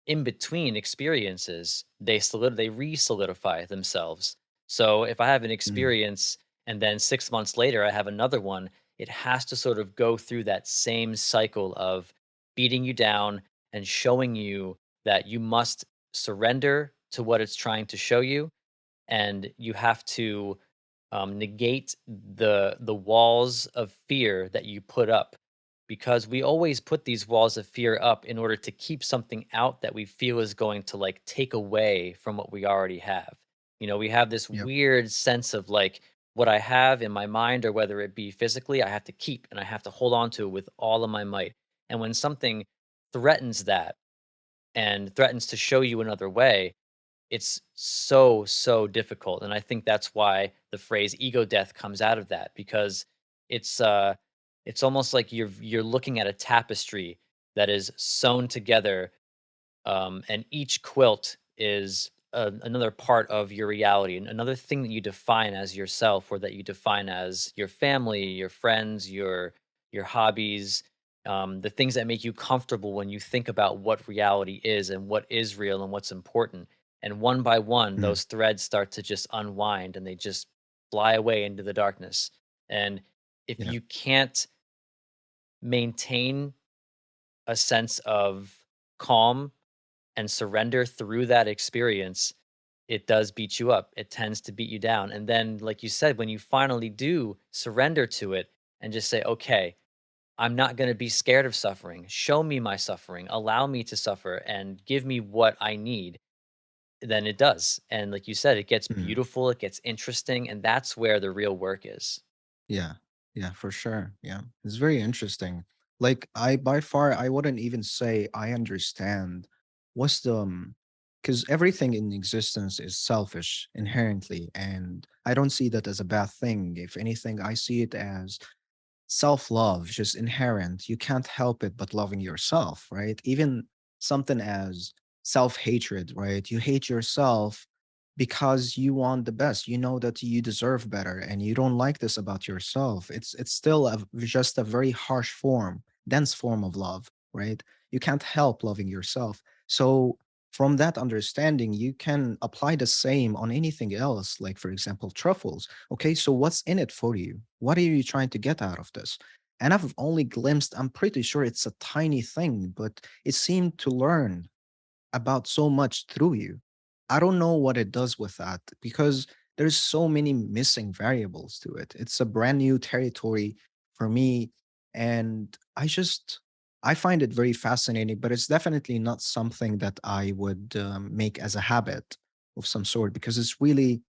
in between experiences, they re-solidify themselves. So if I have an Mm. experience and then 6 months later I have another one, it has to sort of go through that same cycle of beating you down and showing you that you must surrender to what it's trying to show you, and you have to negate the walls of fear that you put up, because we always put these walls of fear up in order to keep something out that we feel is going to like take away from what we already have. We have this Yep. weird sense of like what I have in my mind, or whether it be physically, I have to keep and I have to hold on to with all of my might. And when something threatens that and threatens to show you another way, it's so, so difficult, and I think that's why the phrase ego death comes out of that, because it's, uh it's almost like you're looking at a tapestry that is sewn together, and each quilt is another part of your reality, and another thing that you define as yourself, or that you define as your family, your friends, your hobbies, the things that make you comfortable when you think about what reality is and what is real and what's important. And one by one, Mm. those threads start to just unwind and they just fly away into the darkness. And if Yeah. you can't maintain a sense of calm and surrender through that experience, it does beat you up. It tends to beat you down. And then, like you said, when you finally do surrender to it and just say, okay, I'm not going to be scared of suffering. Show me my suffering. Allow me to suffer and give me what I need. Then it does. And like you said, it gets Mm. beautiful, it gets interesting. And that's where the real work is. Yeah. Yeah, for sure. Yeah. It's very interesting. Like I by far I wouldn't even say I understand what's the because everything in existence is selfish inherently. And I don't see that as a bad thing. If anything, I see it as self-love, just inherent. You can't help it but loving yourself, right? Even something as self-hatred, right? You hate yourself because you want the best. You know that you deserve better and you don't like this about yourself. It's still just a very harsh form, dense form of love, right? You can't help loving yourself. So from that understanding, you can apply the same on anything else, like for example, truffles. Okay, so what's in it for you? What are you trying to get out of this? And I've only glimpsed, I'm pretty sure it's a tiny thing, but it seemed to learn about so much through you. I don't know what it does with that because there's so many missing variables to it. It's a brand new territory for me. And I find it very fascinating, but it's definitely not something that I would make as a habit of some sort because it's really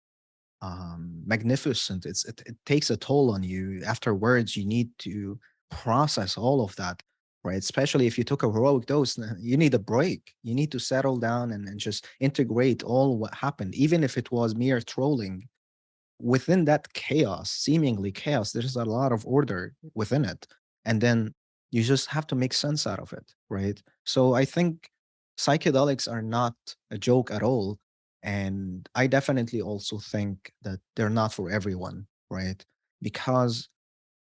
magnificent. It takes a toll on you. Afterwards, you need to process all of that, right? Especially if you took a heroic dose, you need a break. You need to settle down and just integrate all what happened, even if it was mere trolling. Within that chaos, seemingly chaos, there's a lot of order within it. And then you just have to make sense out of it, right? So I think psychedelics are not a joke at all. And I definitely also think that they're not for everyone, right? Because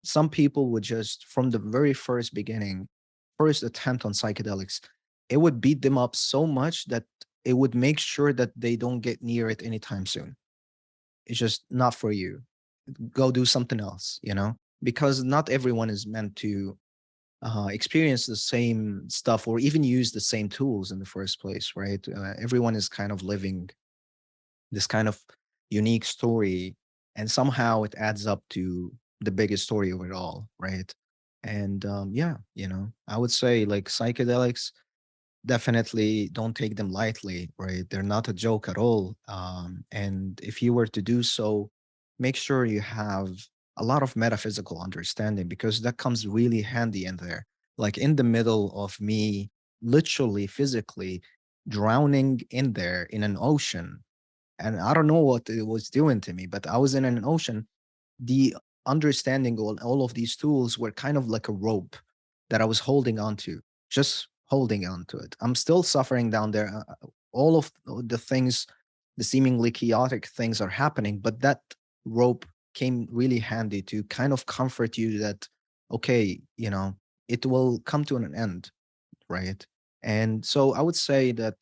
some people would just, from the very first beginning, first attempt on psychedelics, it would beat them up so much that it would make sure that they don't get near it anytime soon. It's just not for you. Go do something else, because not everyone is meant to experience the same stuff or even use the same tools in the first place, right? Everyone is kind of living this kind of unique story, and somehow it adds up to the biggest story of it all, right? And yeah, I would say like psychedelics, definitely don't take them lightly, right? They're not a joke at all. And if you were to do so, make sure you have a lot of metaphysical understanding because that comes really handy in there. Like in the middle of me literally physically drowning in there in an ocean. And I don't know what it was doing to me, but I was in an ocean. The understanding all of these tools were kind of like a rope that I was holding on to, just holding on to it. I'm still suffering down there. All of the things, the seemingly chaotic things are happening, but that rope came really handy to kind of comfort you that, okay, it will come to an end, right? And so I would say that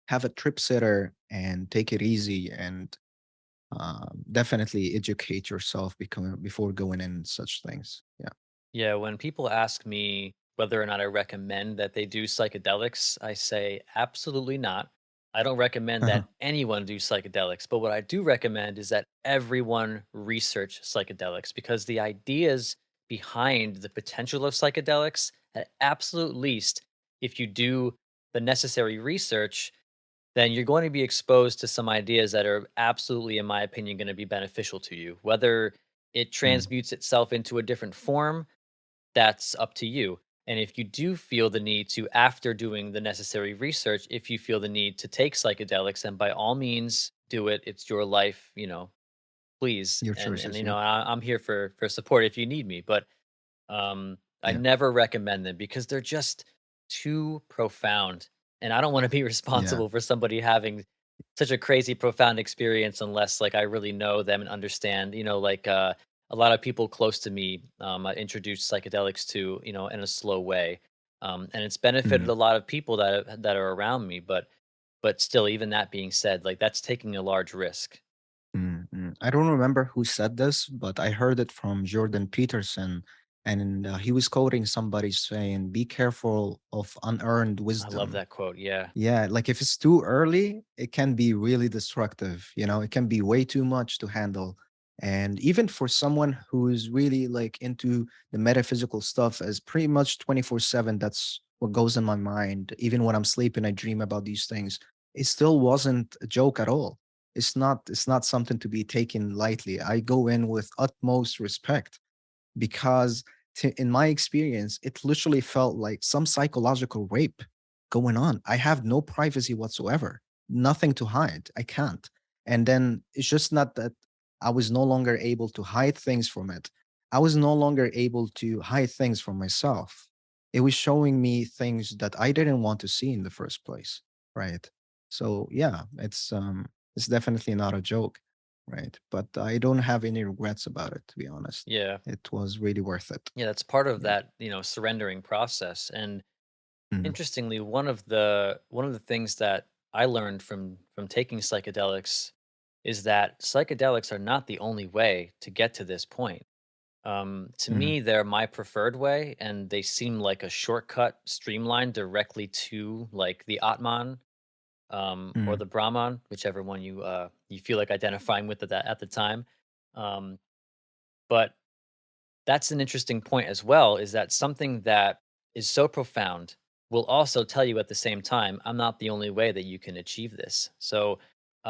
have a trip sitter and take it easy and definitely educate yourself before going in such things. Yeah. Yeah, when people ask me whether or not I recommend that they do psychedelics, I say absolutely not. I don't recommend Uh-huh. that anyone do psychedelics, but what I do recommend is that everyone research psychedelics because the ideas behind the potential of psychedelics, at absolute least, if you do the necessary research, then you're going to be exposed to some ideas that are absolutely, in my opinion, going to be beneficial to you. Whether it Mm, transmutes itself into a different form, that's up to you. And if you do feel the need to, after doing the necessary research, if you feel the need to take psychedelics, then by all means do it. It's your life, please. your And choices. Yeah. I'm here for support if you need me. But I Yeah. never recommend them because they're just too profound, and I don't wanna be Yeah. responsible for somebody having such a crazy profound experience unless, like, I really know them and understand, a lot of people close to me, I introduced psychedelics to, in a slow way, and it's benefited Mm, a lot of people that are around me, but still, even that being said, like, that's taking a large risk. I don't remember who said this, but I heard it from Jordan Peterson. And he was quoting somebody saying, be careful of unearned I love wisdom. that quote, yeah. Yeah, like if it's too early, it can be really destructive. It can be way too much to handle. And even for someone who's really like into the metaphysical stuff, as pretty much 24/7, that's what goes in my mind. Even when I'm sleeping, I dream about these things. It still wasn't a joke at all. It's not something to be taken lightly. I go in with utmost respect because in my experience, it literally felt like some psychological rape going on. I have no privacy whatsoever, nothing to hide. I can't. And then it's just not that I was no longer able to hide things from it. I was no longer able to hide things from myself. It was showing me things that I didn't want to see in the first place. Right. So yeah, it's definitely not a joke. Right. But I don't have any regrets about it, to be honest. Yeah. It was really worth it. Yeah, that's part of Yeah. that, surrendering process, and Mhm, interestingly, one of the things that I learned from taking psychedelics is that psychedelics are not the only way to get to this point. To mhm, me, they're my preferred way, and they seem like a shortcut, streamlined directly to like the Atman, or mhm, the Brahman, whichever one you feel like identifying with at the time. Um, but that's an interesting point as well, is that something that is so profound will also tell you at the same time, I'm not the only way that you can achieve this. So,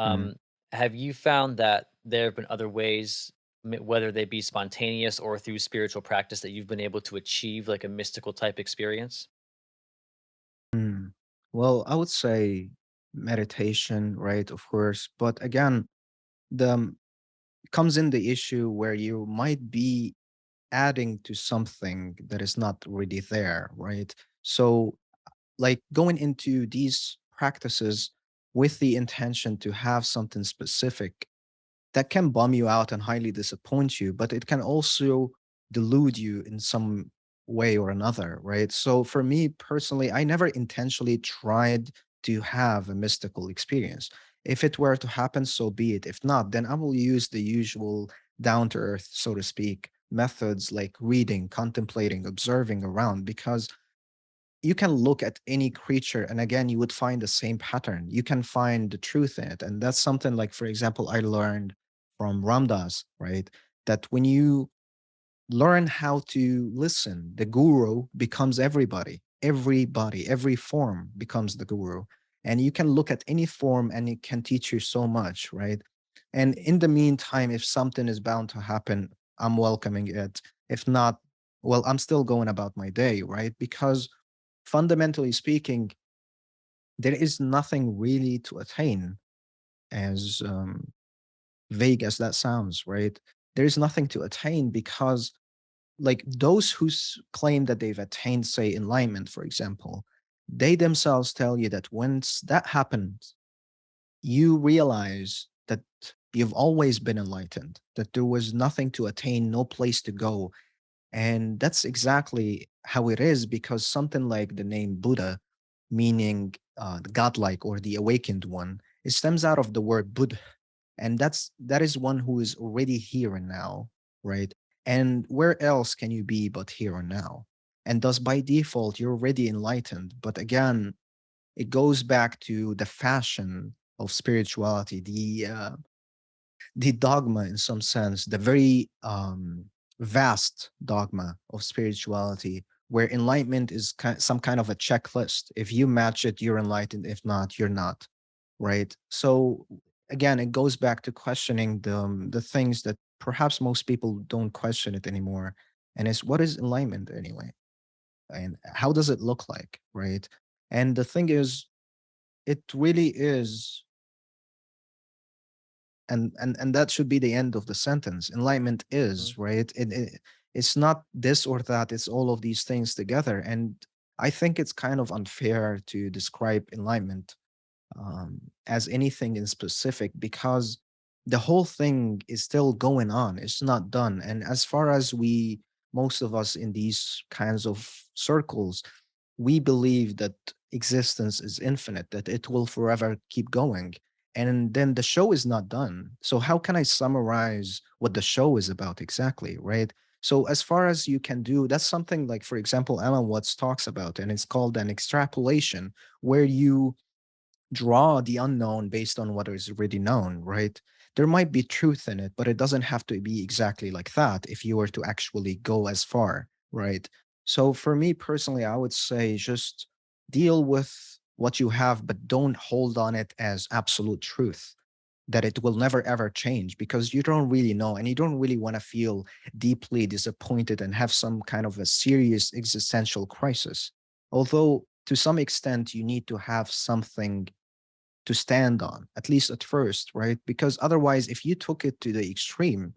mhm. um, have you found that there have been other ways, whether they be spontaneous or through spiritual practice, that you've been able to achieve like a mystical type experience? Mm. Well, I would say meditation, right? Of course. But again, the comes in the issue where you might be adding to something that is not really there, right? So, like going into these practices with the intention to have something specific that can bum you out and highly disappoint you, but it can also delude you in some way or another, right? So for me personally, I never intentionally tried to have a mystical experience. If it were to happen, so be it. If not, then I will use the usual down to earth, so to speak, methods like reading, contemplating, observing around, because you can look at any creature and again you would find the same pattern. You can find the truth in it, and that's something like, for example, I learned from Ramdas, right? That when you learn how to listen, the guru becomes everybody, every form becomes the guru, and you can look at any form and it can teach you so much, right? And in the meantime, if something is bound to happen, I'm welcoming it. If not, well, I'm still going about my day, right? Because fundamentally speaking, there is nothing really to attain, as vague as that sounds, right? There is nothing to attain because, like, those who claim that they've attained, say, enlightenment, for example, they themselves tell you that once that happens, you realize that you've always been enlightened, that there was nothing to attain, no place to go. And that's exactly how it is, because something like the name Buddha, meaning the godlike or the awakened one, it stems out of the word Buddha. And that is one who is already here and now, right? And where else can you be but here and now? And thus, by default, you're already enlightened. But again, it goes back to the fashion of spirituality, the dogma in some sense, the very vast dogma of spirituality, where enlightenment is some kind of a checklist. If you match it, you're enlightened. If not, you're not. Right. So again, it goes back to questioning the things that perhaps most people don't question it anymore. And it's, what is enlightenment anyway? And how does it look like? Right. And the thing is, it really is, and that should be the end of the sentence. Enlightenment Mhm. is, right. It's not this or that, it's all of these things together. And I think it's kind of unfair to describe enlightenment as anything in specific, because the whole thing is still going on, it's not done. And as far as we, most of us in these kinds of circles, we believe that existence is infinite, that it will forever keep going. And then the show is not done. So, how can I summarize what the show is about exactly, right? So, as far as you can do, that's something like, for example, Alan Watts talks about, and it's called an extrapolation, where you draw the unknown based on what is already known, right? There might be truth in it, but it doesn't have to be exactly like that if you were to actually go as far, right? So for me personally, I would say just deal with what you have, but don't hold on it as absolute truth, that it will never ever change, because you don't really know, and you don't really want to feel deeply disappointed and have some kind of a serious existential crisis. Although to some extent you need to have something to stand on, at least at first, right? Because otherwise, if you took it to the extreme,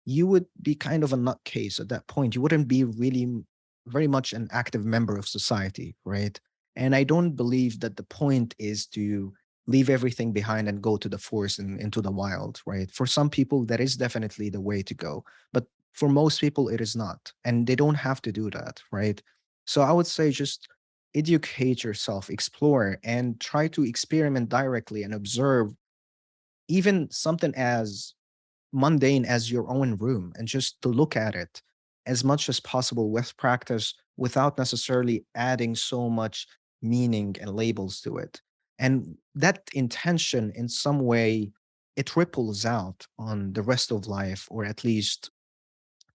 you would be kind of a nutcase at that point. You wouldn't be really very much an active member of society, right? And I don't believe that the point is to leave everything behind and go to the forest and into the wild, right? For some people, that is definitely the way to go. But for most people, it is not. And they don't have to do that, right? So I would say just educate yourself, explore, and try to experiment directly and observe even something as mundane as your own room, and just to look at it as much as possible with practice without necessarily adding so much meaning and labels to it. And that intention, in some way, it ripples out on the rest of life, or at least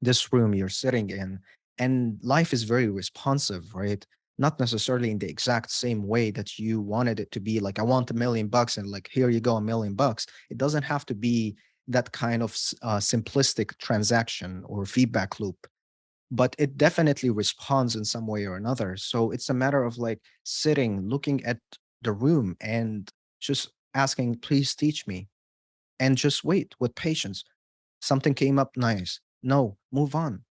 this room you're sitting in. And life is very responsive, right? Not necessarily in the exact same way that you wanted it to be. Like, I want $1 million, and like, here you go, $1 million. It doesn't have to be that kind of simplistic transaction or feedback loop, but it definitely responds in some way or another. So it's a matter of like sitting, looking at the room, and just asking, please teach me, and just wait with patience. Something came up nice. No, move on,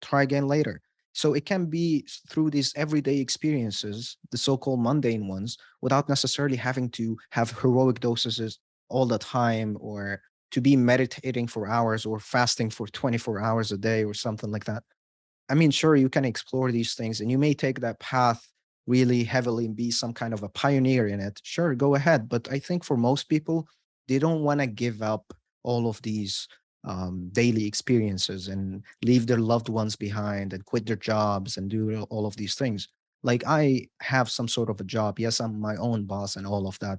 try again later. So it can be through these everyday experiences, the so-called mundane ones, without necessarily having to have heroic doses all the time, or to be meditating for hours or fasting for 24 hours a day or something like that. I mean, sure, you can explore these things and you may take that path really heavily and be some kind of a pioneer in it. Sure, go ahead. But I think for most people, they don't want to give up all of these daily experiences and leave their loved ones behind and quit their jobs and do all of these things. Like, I have some sort of a job. Yes, I'm my own boss and all of that,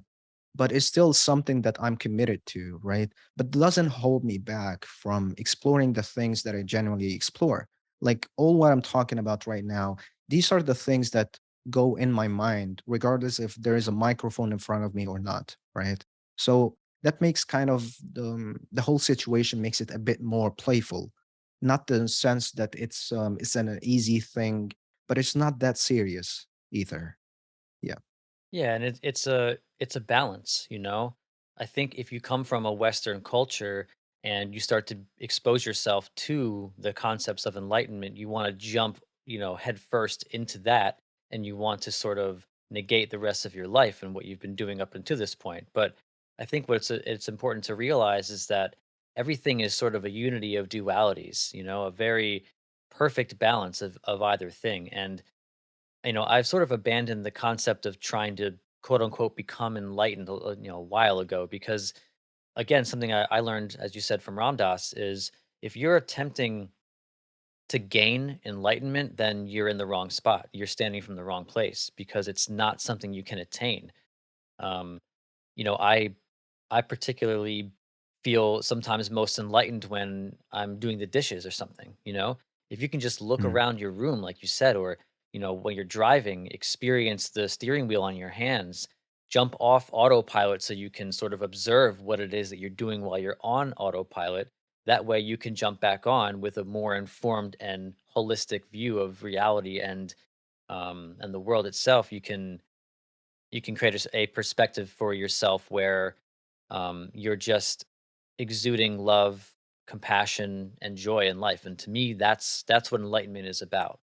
but it's still something that I'm committed to, right? But doesn't hold me back from exploring the things that I genuinely explore. Like, all what I'm talking about right now, these are the things that go in my mind, regardless if there is a microphone in front of me or not, right? So that makes kind of the whole situation makes it a bit more playful. not the sense that it's an easy thing, but it's not that serious either. Yeah. Yeah, and it's a balance, you know? I think if you come from a Western culture and you start to expose yourself to the concepts of enlightenment, you want to jump, head first into that, and you want to sort of negate the rest of your life and what you've been doing up until this point. But I think it's important to realize is that everything is sort of a unity of dualities, a very perfect balance of either thing. And I've sort of abandoned the concept of trying to quote unquote become enlightened, a while ago, because again, something I learned, as you said, from Ram Dass is if you're attempting to gain enlightenment, then you're in the wrong spot. You're standing from the wrong place because it's not something you can attain. Um, I particularly feel sometimes most enlightened when I'm doing the dishes or something, If you can just look Mm, around your room, like you said, or, when you're driving, experience the steering wheel on your hands, jump off autopilot so you can sort of observe what it is that you're doing while you're on autopilot. That way you can jump back on with a more informed and holistic view of reality and the world itself. You can create a perspective for yourself where you're just exuding love, compassion, and joy in life. And to me, that's what enlightenment is about.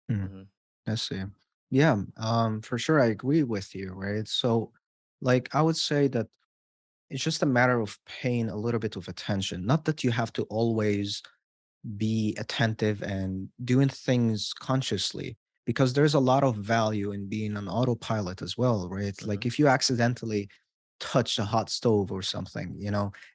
mm. Hmm. I see. Yeah, for sure, I agree with you, right? So, like, I would say that it's just a matter of paying a little bit of attention. Not that you have to always be attentive and doing things consciously, because there's a lot of value in being on autopilot as well, right? Hmm. Like if you accidentally touch a hot stove or something,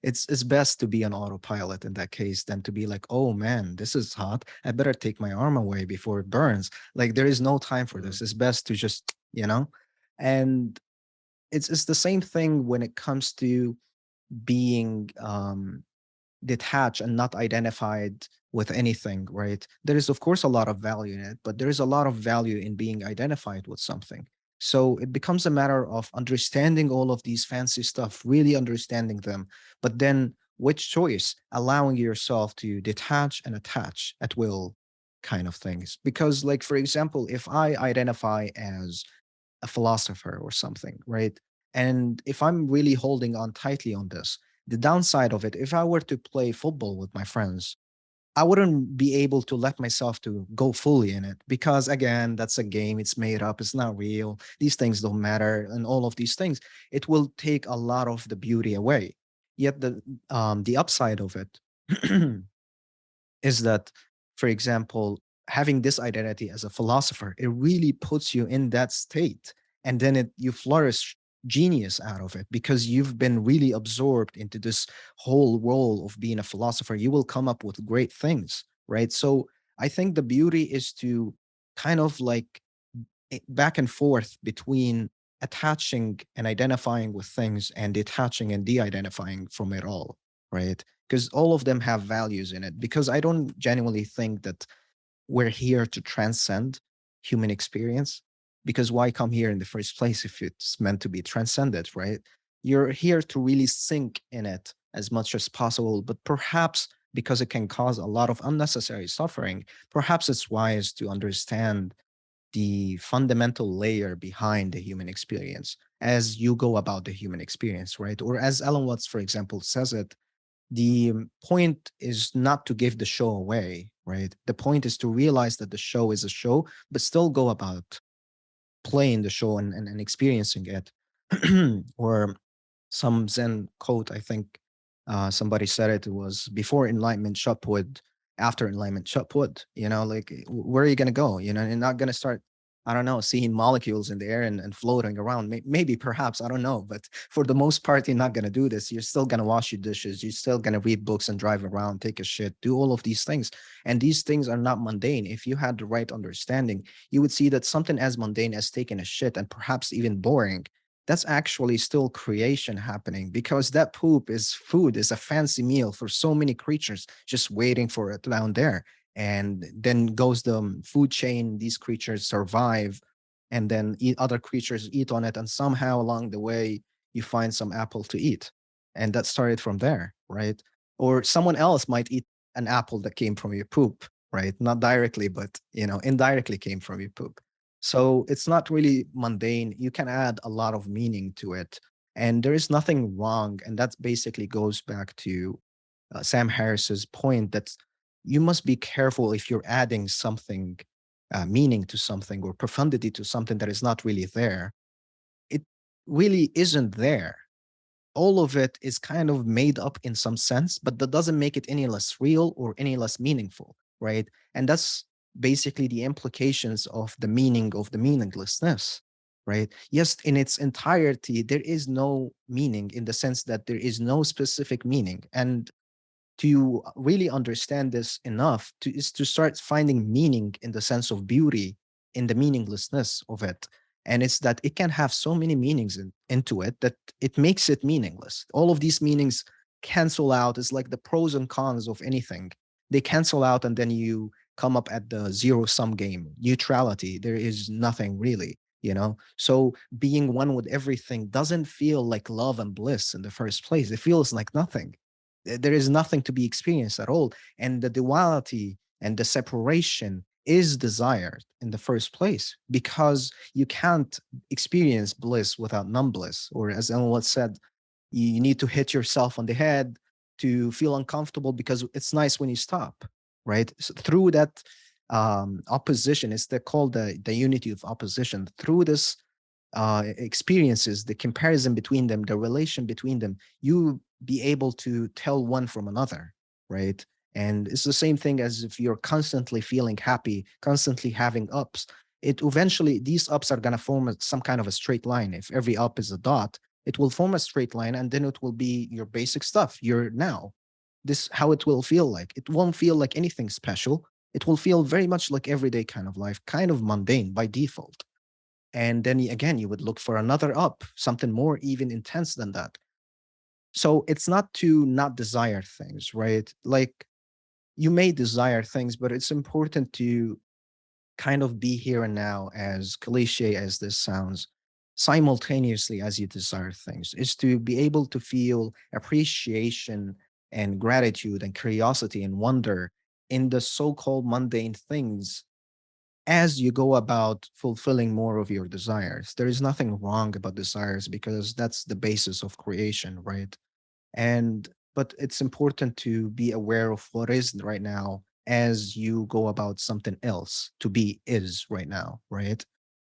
it's best to be on autopilot in that case than to be like, oh man, this is hot, I better take my arm away before it burns. Like there is no time for Hmm. this. It's best to just and it's the same thing when it comes to being detached and not identified with anything, right? There is, of course, a lot of value in it, but there is a lot of value in being identified with something. So it becomes a matter of understanding all of these fancy stuff, really understanding them, but then which choice, allowing yourself to detach and attach at will kind of things. Because, like, for example, if I identify as a philosopher or something, right? And if I'm really holding on tightly on this, the downside of it, if I were to play football with my friends, I wouldn't be able to let myself to go fully in it because again, that's a game, it's made up, it's not real. These things don't matter and all of these things. It will take a lot of the beauty away. Yet the upside of it is that, for example, having this identity as a philosopher, it really puts you in that state. And then you flourish genius out of it because you've been really absorbed into this whole role of being a philosopher. You will come up with great things, right? So I think the beauty is to kind of like back and forth between attaching and identifying with things and detaching and de-identifying from it all, right? Because all of them have values in it. Because I don't genuinely think that we're here to transcend human experience. Because why come here in the first place if it's meant to be transcended, right? You're here to really sink in it as much as possible, but perhaps because it can cause a lot of unnecessary suffering, perhaps it's wise to understand the fundamental layer behind the human experience as you go about the human experience, right? Or as Alan Watts, for example, says it, the point is not to give the show away, right? The point is to realize that the show is a show, but still go about playing the show and experiencing it. Or some Zen quote, I think somebody said it was before enlightenment, shut wood, after enlightenment, shut wood. Like where are you going to go? You're not going to start, I don't know, seeing molecules in the air and floating around. Maybe, perhaps, I don't know. But for the most part, you're not going to do this. You're still going to wash your dishes. You're still going to read books and drive around, take a shit, do all of these things. And these things are not mundane. If you had the right understanding, you would see that something as mundane as taking a shit and perhaps even boring, that's actually still creation happening because that poop is food, is a fancy meal for so many creatures just waiting for it down there. And then goes the food chain, these creatures survive and then other creatures eat on it. And somehow along the way, you find some apple to eat. And that started from there, right? Or someone else might eat an apple that came from your poop, right? Not directly, but indirectly came from your poop. So it's not really mundane. You can add a lot of meaning to it. And there is nothing wrong. And that basically goes back to Sam Harris's point that you must be careful if you're adding something, meaning to something or profundity to something that is not really there. It really isn't there. All of it is kind of made up in some sense, but that doesn't make it any less real or any less meaningful, right? And that's basically the implications of the meaning of the meaninglessness, right? Yes, in its entirety, there is no meaning in the sense that there is no specific meaning. And to really understand this enough is to start finding meaning in the sense of beauty in the meaninglessness of it. And it's that it can have so many meanings into it that it makes it meaningless. All of these meanings cancel out. It's like the pros and cons of anything. They cancel out, and then you come up at the zero sum game, neutrality. There is nothing really. So being one with everything doesn't feel like love and bliss in the first place. It feels like nothing. There is nothing to be experienced at all. And the duality and the separation is desired in the first place because you can't experience bliss without non-bliss. Or as Ellen said, you need to hit yourself on the head to feel uncomfortable because it's nice when you stop, right? So through that opposition, it's called the unity of opposition. Through this experiences, the comparison between them, the relation between them, you be able to tell one from another, right? And it's the same thing as if you're constantly feeling happy, constantly having ups. It eventually, these ups are going to form some kind of a straight line. If every up is a dot, it will form a straight line, and then it will be your basic stuff, your now. This how it will feel like. It won't feel like anything special. It will feel very much like everyday kind of life, kind of mundane by default. And then again, you would look for another up, something more even intense than that. So it's not to not desire things, right? Like you may desire things, but it's important to kind of be here and now, as cliche as this sounds, simultaneously as you desire things, is to be able to feel appreciation and gratitude and curiosity and wonder in the so called mundane things as you go about fulfilling more of your desires. There is nothing wrong about desires because that's the basis of creation, right? And but it's important to be aware of what is right now as you go about something else to be is right now, right?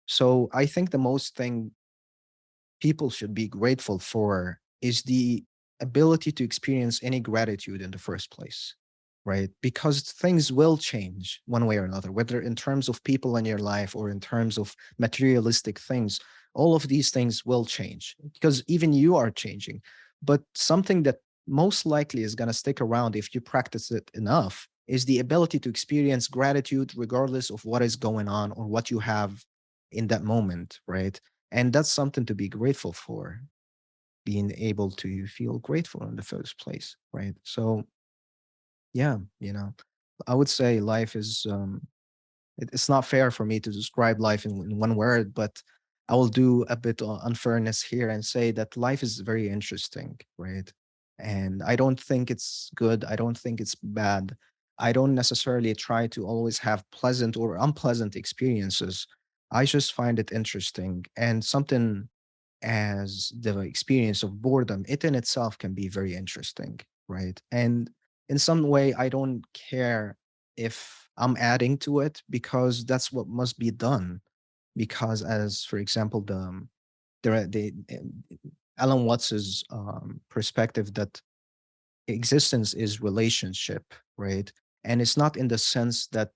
So I think the most thing people should be grateful for is the ability to experience any gratitude in the first place, right? Because things will change one way or another, whether in terms of people in your life or in terms of materialistic things. All of these things will change because even you are changing. But something that most likely is going to stick around if you practice it enough is the ability to experience gratitude regardless of what is going on or what you have in that moment, right? And that's something to be grateful for, being able to feel grateful in the first place, right? So, yeah, I would say life is, it's not fair for me to describe life in one word, but I will do a bit of unfairness here and say that life is very interesting, right? And I don't think it's good. I don't think it's bad. I don't necessarily try to always have pleasant or unpleasant experiences. I just find it interesting and something as the experience of boredom, it in itself can be very interesting, right? And in some way, I don't care if I'm adding to it because that's what must be done. Because, as for example, the Alan Watts's perspective that existence is relationship, right? And it's not in the sense that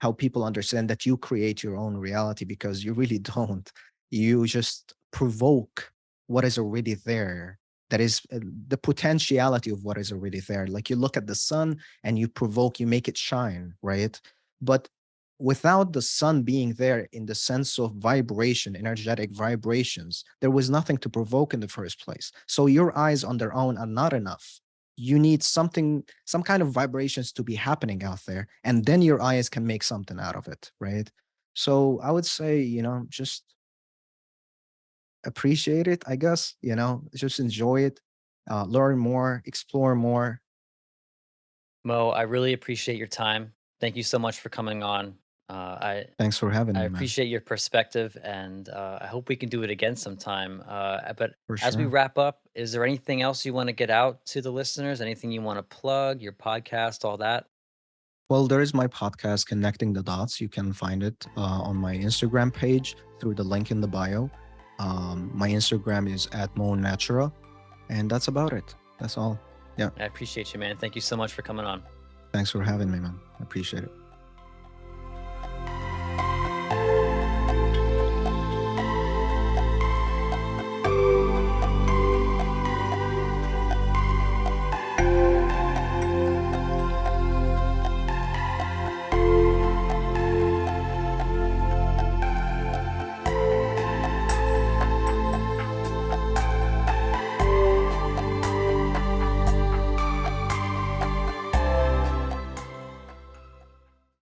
how people understand that you create your own reality because you really don't. You just provoke what is already there. That is the potentiality of what is already there. Like you look at the sun and you provoke, you make it shine, right? But without the sun being there in the sense of vibration, energetic vibrations, there was nothing to provoke in the first place. So your eyes on their own are not enough. You need something, some kind of vibrations to be happening out there, and then your eyes can make something out of it, right? So I would say, just appreciate it, I guess, just enjoy it, learn more, explore more, Mo, I really appreciate your time. Thank you so much for coming on. Uh, I Thanks for having I me, man. appreciate your perspective, and I hope we can do it again sometime. But For as we sure. wrap up, is there anything else you want to get out to the listeners? Anything you want to plug? Your podcast, all that? Well, there is my podcast, Connecting the Dots. You can find it on my Instagram page through the link in the bio. My Instagram is at Natura, and that's about it. That's all. Yeah. I appreciate you, man. Thank you so much for coming on. Thanks for having me, man. I appreciate it.